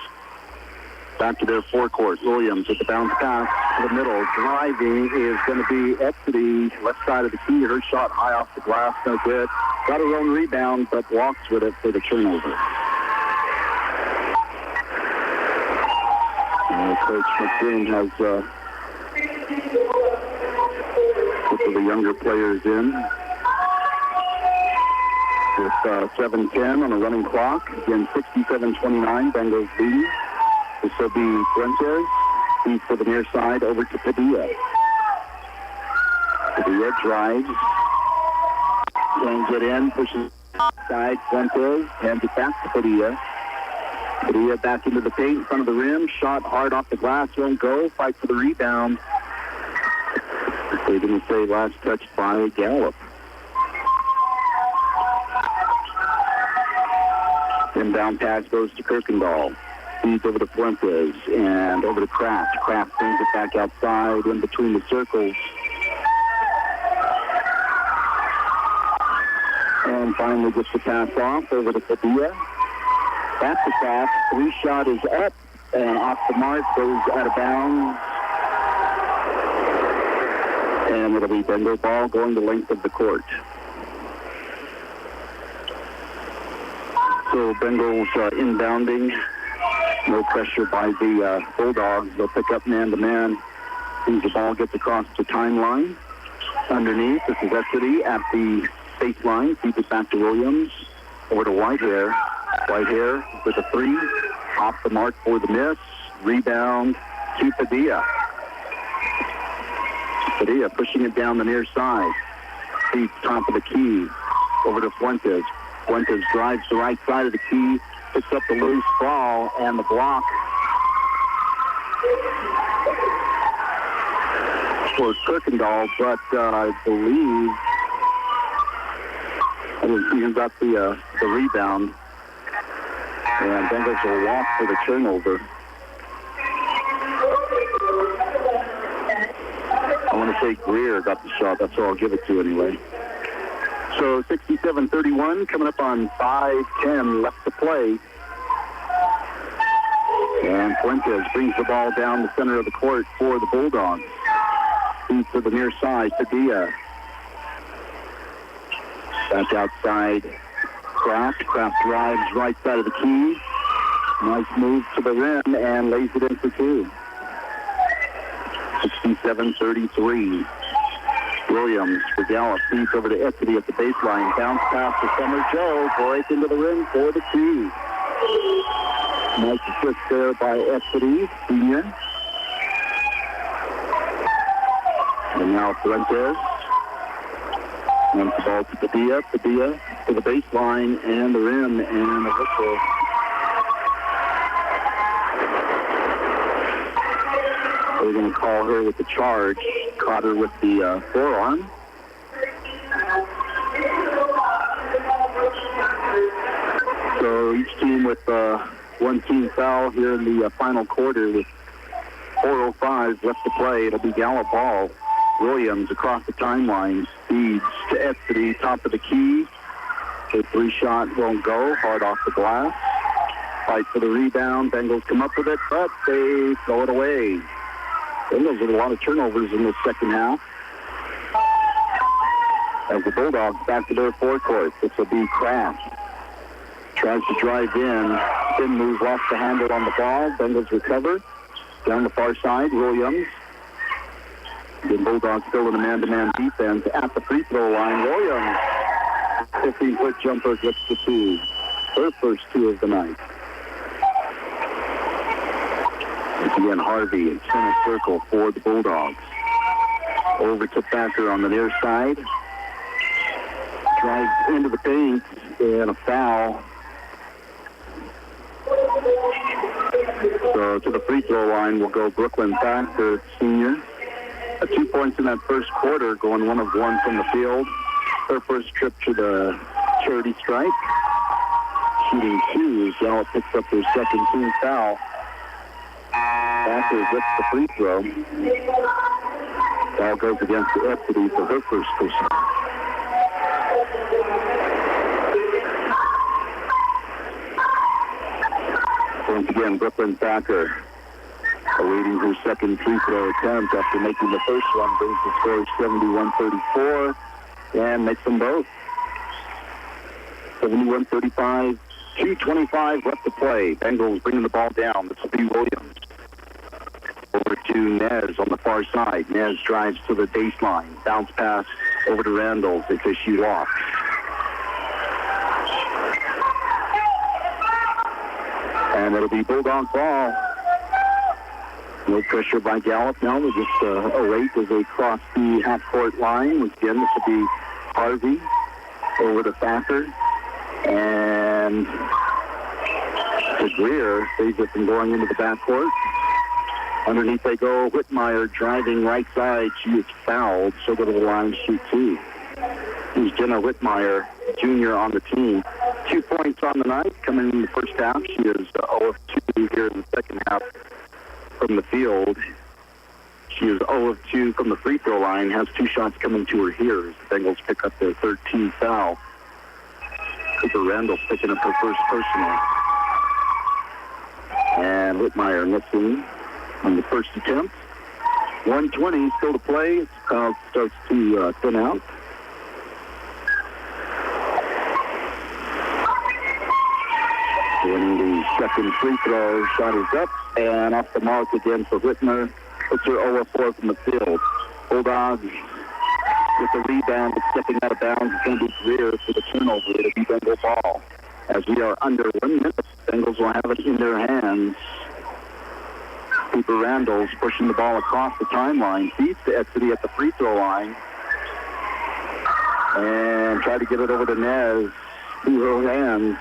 back to their forecourt. Williams with the bounce pass to the middle. Driving is going to be Etsy, left side of the key. Her shot high off the glass, no good. Got her own rebound, but walks with it for the turnover. Coach McGinn has put the younger players in with 7:10 on a running clock. Again, 67-29, Bengals lead. This will be Fuentes. Feed for the near side over to Padilla. Padilla drives. Lanes it in, pushes side, Fuentes, hands it back to Padilla. Padilla back into the paint in front of the rim. Shot hard off the glass, won't go. Fight for the rebound. They're going to say last touch by Gallup. Inbound pass goes to Kirkendall. Feeds over to Fuentes and over to Kraft. Kraft brings it back outside in between the circles. And finally gets the pass off over to Padilla. Back to Kraft. 3-shot is up and off the mark, goes out of bounds. And it'll be Bengal ball going the length of the court. So Bengals inbounding. No pressure by the Bulldogs. They'll pick up man-to-man. The ball gets across the timeline. Underneath, this is Essity at the baseline. Feeds it back to Williams. Over to Whitehair. Whitehair with a 3. Off the mark for the miss. Rebound to Padilla. Padilla pushing it down the near side. Feeds top of the key. Over to Fuentes. Fuentes drives the right side of the key. Picks up the loose ball and the block for Kirkendall, but I believe he got the rebound, and Bengals will walk for the turnover. I want to say Greer got the shot. That's what I'll give it to anyway. So 67-31, coming up on 5:10 left to play. And Fuentes brings the ball down the center of the court for the Bulldogs. Feeds to the near side, Padilla. Back outside, Kraft. Kraft drives right side of the key. Nice move to the rim and lays it in for 2. 67-33. Williams for Gallup. Feeds over to Essity at the baseline. Bounce pass to Summer Joe. Break into the rim for the 2. Nice assist there by Essity, senior. And now Fuentes. And the ball to Padilla. Padilla to the baseline and the rim and a whistle. We're going to call her with the charge. Caught her with the forearm. So each team with one team foul here in the final quarter with 4:05 left to play. It'll be Gallup ball. Williams across the timeline. Feeds to Essity, top of the key. The 3-shot won't go. Hard off the glass. Fight for the rebound. Bengals come up with it, but they throw it away. Bengals with a lot of turnovers in the second half. As the Bulldogs back to their forecourt. This will be Kraft. Tries to drive in. Spin move, lost the handle on the ball. Bengals recover. Down the far side, Williams. The Bulldogs still in a man-to-man defense at the free throw line. Williams, 15-foot jumper, gets the 2. Her first 2 of the night. It's again Harvey in center circle for the Bulldogs. Over to Thacker on the near side. Drives into the paint and a foul. So to the free throw line will go Brooklyn Thacker, senior. 2 points in that first quarter, going 1 of 1 from the field. Her first trip to the charity stripe. Shooting 2. Gallup picks up their second team foul. Thacker gets the free throw. Ball goes against the Essity for her first person. Once again, Brooklyn Thacker awaiting her second free throw attempt after making the first one, brings the score 71-34 and makes them both. 71-35, 2:25 left to play. Bengals bringing the ball down. This will be Williams. Over to Nez on the far side. Nez drives to the baseline. Bounce pass over to Randall. They can shoot off. And it'll be Bulldog ball. No pressure by Gallup now. We'll just await as they cross the half-court line. Again, this will be Harvey. over to Thacker. And to Greer saves it from going into the backcourt. Underneath they go. Whitmire driving right side. She is fouled. She'll go to the line, shoot two. Here's Jenna Whitmire, junior on the team. 2 points on the night coming in the first half. She is 0 of 2 here in the second half from the field. She is 0 of 2 from the free throw line, has 2 shots coming to her here as the Bengals pick up their 13th foul. Cooper Randall picking up her first personal. And Whitmire missing on the first attempt. 1:20 still to play. Crowd starts to thin out. Winning the second free throw, shot is up and off the mark again for Whitmer. Puts her 0 of 4 from the field. Bulldogs with the rebound, but stepping out of bounds. It's going to be Greer for the turnover. It'll be Bengal ball. As we are under 1 minute, Bengals will have it in their hands. Cooper Randall's pushing the ball across the timeline. Feeds to Edsity at the free throw line. And try to get it over to Nez. Through her hands.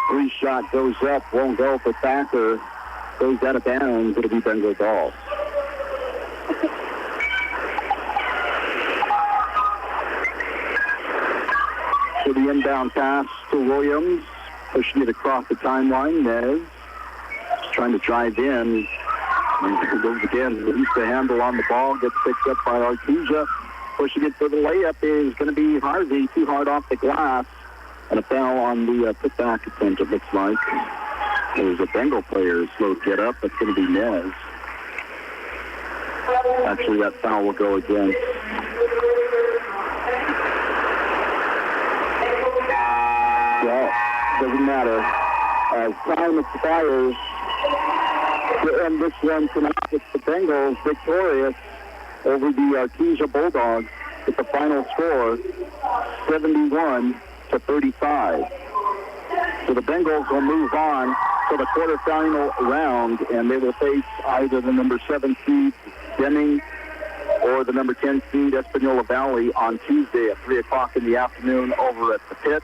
3 shot goes up, won't go for Thacker. Goes out of bounds. It'll be Bengal ball. So the inbound pass to Williams. Pushing it across the timeline. Nez trying to drive in. And goes again. Release the handle on the ball. Gets picked up by Artesia. Pushing it for the layup is going to be Harvey. Too hard off the glass. And a foul on the putback attempt, it looks like. There's a Bengal player slow to get up. That's going to be Nez. Actually, that foul will go again. Well, doesn't matter. As time expires to end this one tonight, it's the Bengals victorious over the Artesia Bulldogs with the final score 71-35. So the Bengals will move on to the quarterfinal round, and they will face either the number 7 seed Deming or the number 10 seed Espanola Valley on Tuesday at 3 o'clock in the afternoon over at the pit.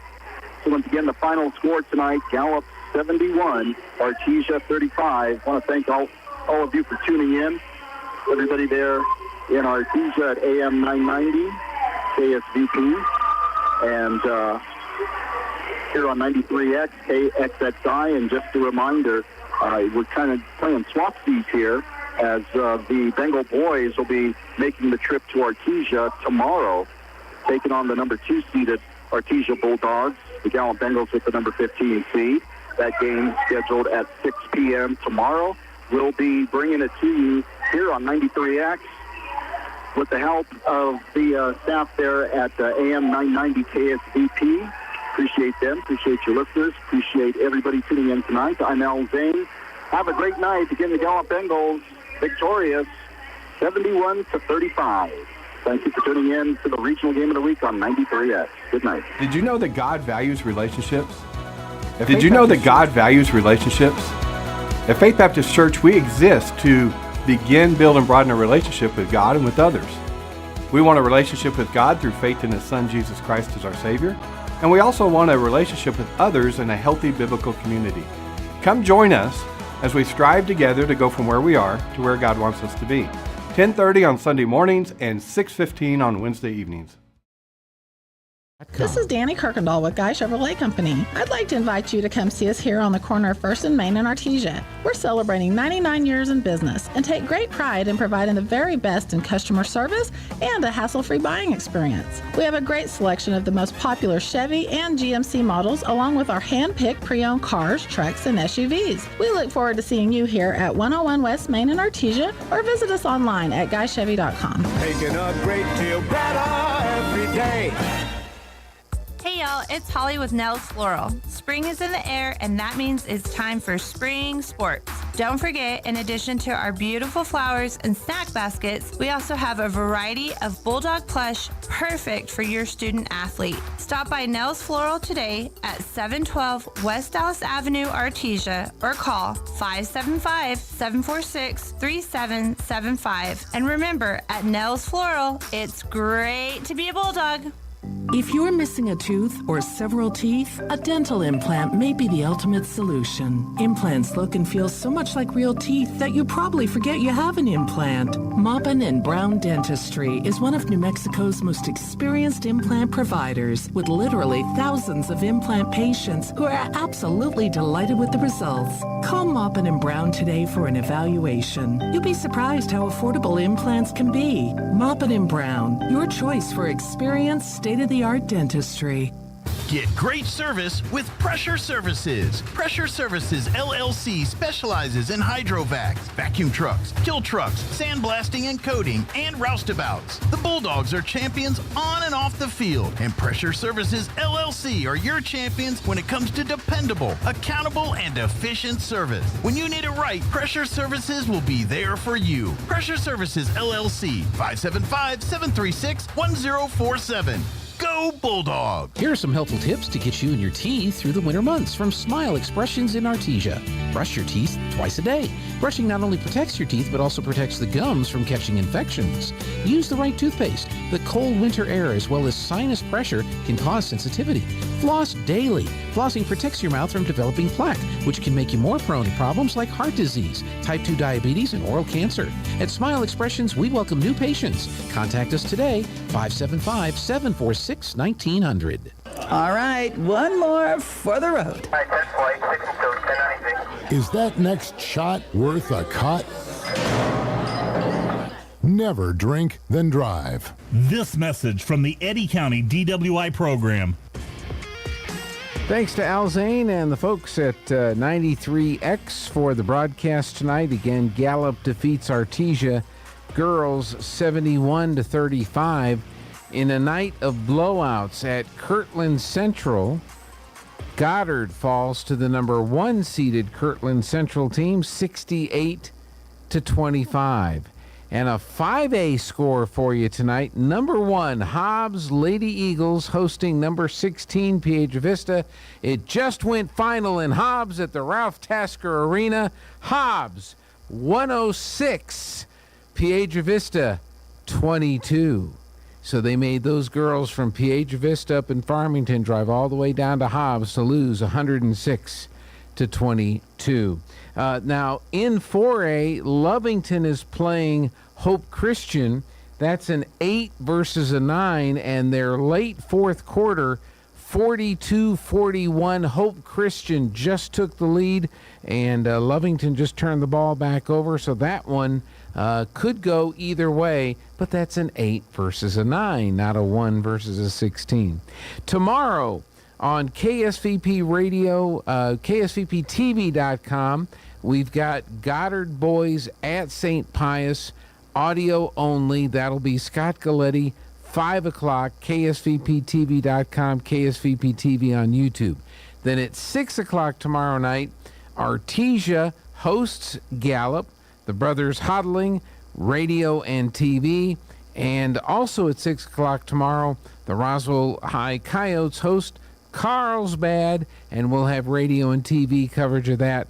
So once again, the final score tonight, Gallup 71, Artesia 35. I want to thank all of you for tuning in. Everybody there in Artesia at AM 990, KSVP, and here on 93X, KXXI. And just a reminder, we're kind of playing swapsies here as the Bengal boys will be making the trip to Artesia tomorrow, taking on the number 2 seeded Artesia Bulldogs, the Gallup Bengals with the number 15 seed. That game scheduled at 6 p.m. tomorrow. We'll be bringing it to you here on 93X with the help of the staff there at AM 990 KSVP. Appreciate them. Appreciate your listeners. Appreciate everybody tuning in tonight. I'm Zane. Have a great night. Again, the Gallup Bengals victorious 71-35. Thank you for tuning in to the regional game of the week on 93X. Good night. Did you know that God values relationships? Did you know that God values relationships? At Faith Baptist Church, we exist to begin, build, and broaden a relationship with God and with others. We want a relationship with God through faith in His Son, Jesus Christ, as our Savior. And we also want a relationship with others in a healthy biblical community. Come join us as we strive together to go from where we are to where God wants us to be. 10:30 on Sunday mornings and 6:15 on Wednesday evenings. This is Danny Kirkendall with Guy Chevrolet Company. I'd like to invite you to come see us here on the corner of 1st and Main in Artesia. We're celebrating 99 years in business and take great pride in providing the very best in customer service and a hassle-free buying experience. We have a great selection of the most popular Chevy and GMC models, along with our hand-picked pre-owned cars, trucks, and SUVs. We look forward to seeing you here at 101 West Main in Artesia, or visit us online at guychevy.com. Making a great deal better every day. Hey y'all, it's Holly with Nels Floral. Spring is in the air, and that means it's time for spring sports. Don't forget, in addition to our beautiful flowers and snack baskets, we also have a variety of Bulldog plush perfect for your student athlete. Stop by Nels Floral today at 712 West Dallas Avenue, Artesia, or call 575-746-3775. And remember, at Nels Floral, it's great to be a Bulldog. If you're missing a tooth or several teeth, a dental implant may be the ultimate solution. Implants look and feel so much like real teeth that you probably forget you have an implant. Maupin & Brown Dentistry is one of New Mexico's most experienced implant providers, with literally thousands of implant patients who are absolutely delighted with the results. Call Maupin & Brown today for an evaluation. You'll be surprised how affordable implants can be. Maupin & Brown, your choice for experienced, state-of-the-art dentistry. Get great service with Pressure Services. Pressure Services LLC specializes in hydrovacs, vacuum trucks, kill trucks, sandblasting and coating, and roustabouts. The Bulldogs are champions on and off the field, and Pressure Services LLC are your champions when it comes to dependable, accountable, and efficient service. When you need it right, Pressure Services will be there for you. Pressure Services LLC, 575-736-1047. Go Bulldogs! Here are some helpful tips to get you and your teeth through the winter months from Smile Expressions in Artesia. Brush your teeth twice a day. Brushing not only protects your teeth, but also protects the gums from catching infections. Use the right toothpaste. The cold winter air as well as sinus pressure can cause sensitivity. Floss daily. Flossing protects your mouth from developing plaque, which can make you more prone to problems like heart disease, type 2 diabetes, and oral cancer. At Smile Expressions, we welcome new patients. Contact us today, 575-746-1900. All right, one more for the road. Is that next shot worth a cut? Never drink, then drive. This message from the Eddy County DWI program. Thanks to Al Zane and the folks at 93X for the broadcast tonight. Again, Gallup defeats Artesia girls 71-35 in a night of blowouts at Kirtland Central. Goddard falls to the number 1 seeded Kirtland Central team 68-25. And a 5A score for you tonight. Number 1, Hobbs Lady Eagles hosting number 16, Piedra Vista. It just went final in Hobbs at the Ralph Tasker Arena. Hobbs 106, Piedra Vista 22. So they made those girls from Piedra Vista up in Farmington drive all the way down to Hobbs to lose 106-22. Now, in 4A, Lovington is playing Hope Christian. That's an 8 versus a 9, and their late fourth quarter, 42-41. Hope Christian just took the lead, and Lovington just turned the ball back over, so that one could go either way, but that's an 8 versus a 9, not a 1 versus a 16. Tomorrow on KSVP Radio, KSVPTV.com, we've got Goddard Boys at St. Pius, audio only. That'll be Scott Galletti, 5 o'clock, KSVPTV.com, KSVPTV on YouTube. Then at 6 o'clock tomorrow night, Artesia hosts Gallup, the brothers Hodling, radio and TV. And also at 6 o'clock tomorrow, the Roswell High Coyotes host Carlsbad, and we'll have radio and TV coverage of that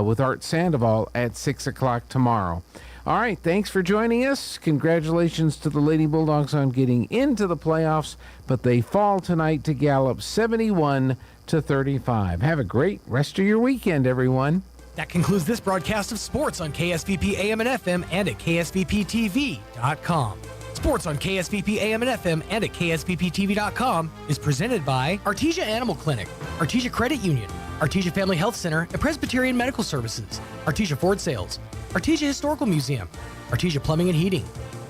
with Art Sandoval at 6 o'clock tomorrow. All right, thanks for joining us. Congratulations to the Lady Bulldogs on getting into the playoffs, but they fall tonight to Gallup 71-35. Have a great rest of your weekend, everyone. That concludes this broadcast of sports on KSVP AM and FM and at KSVPTV.com. Sports on KSVP AM and FM and at KSVPTV.com is presented by Artesia Animal Clinic, Artesia Credit Union, Artesia Family Health Center and Presbyterian Medical Services, Artesia Ford Sales, Artesia Historical Museum, Artesia Plumbing and Heating,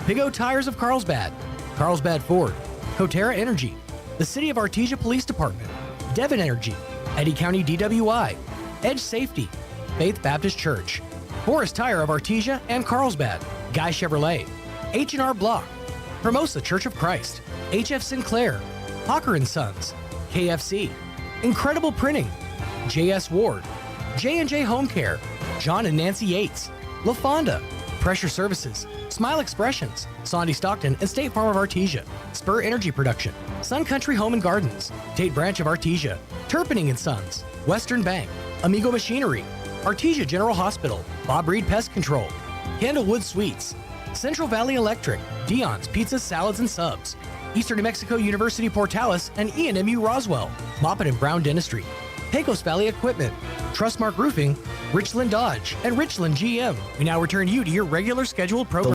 Big O Tires of Carlsbad, Carlsbad Ford, Coterra Energy, the City of Artesia Police Department, Devon Energy, Eddy County DWI, Edge Safety, Faith Baptist Church, Forest Tire of Artesia and Carlsbad, Guy Chevrolet, H&R Block, Hermosa Church of Christ, HF Sinclair, Hawker & Sons, KFC, Incredible Printing, JS Ward, J&J Home Care, John and Nancy Yates, La Fonda, Pressure Services, Smile Expressions, Sondy Stockton and State Farm of Artesia, Spur Energy Production, Sun Country Home and Gardens, Tate Branch of Artesia, Turpinning & Sons, Western Bank, Amigo Machinery, Artesia General Hospital, Bob Reed Pest Control, Candlewood Suites, Central Valley Electric, Dion's Pizza, Salads and Subs, Eastern New Mexico University Portales, and ENMU Roswell. Moppet and Brown Dentistry. Pecos Valley Equipment. Trustmark Roofing. Richland Dodge. And Richland GM. We now return you to your regular scheduled program.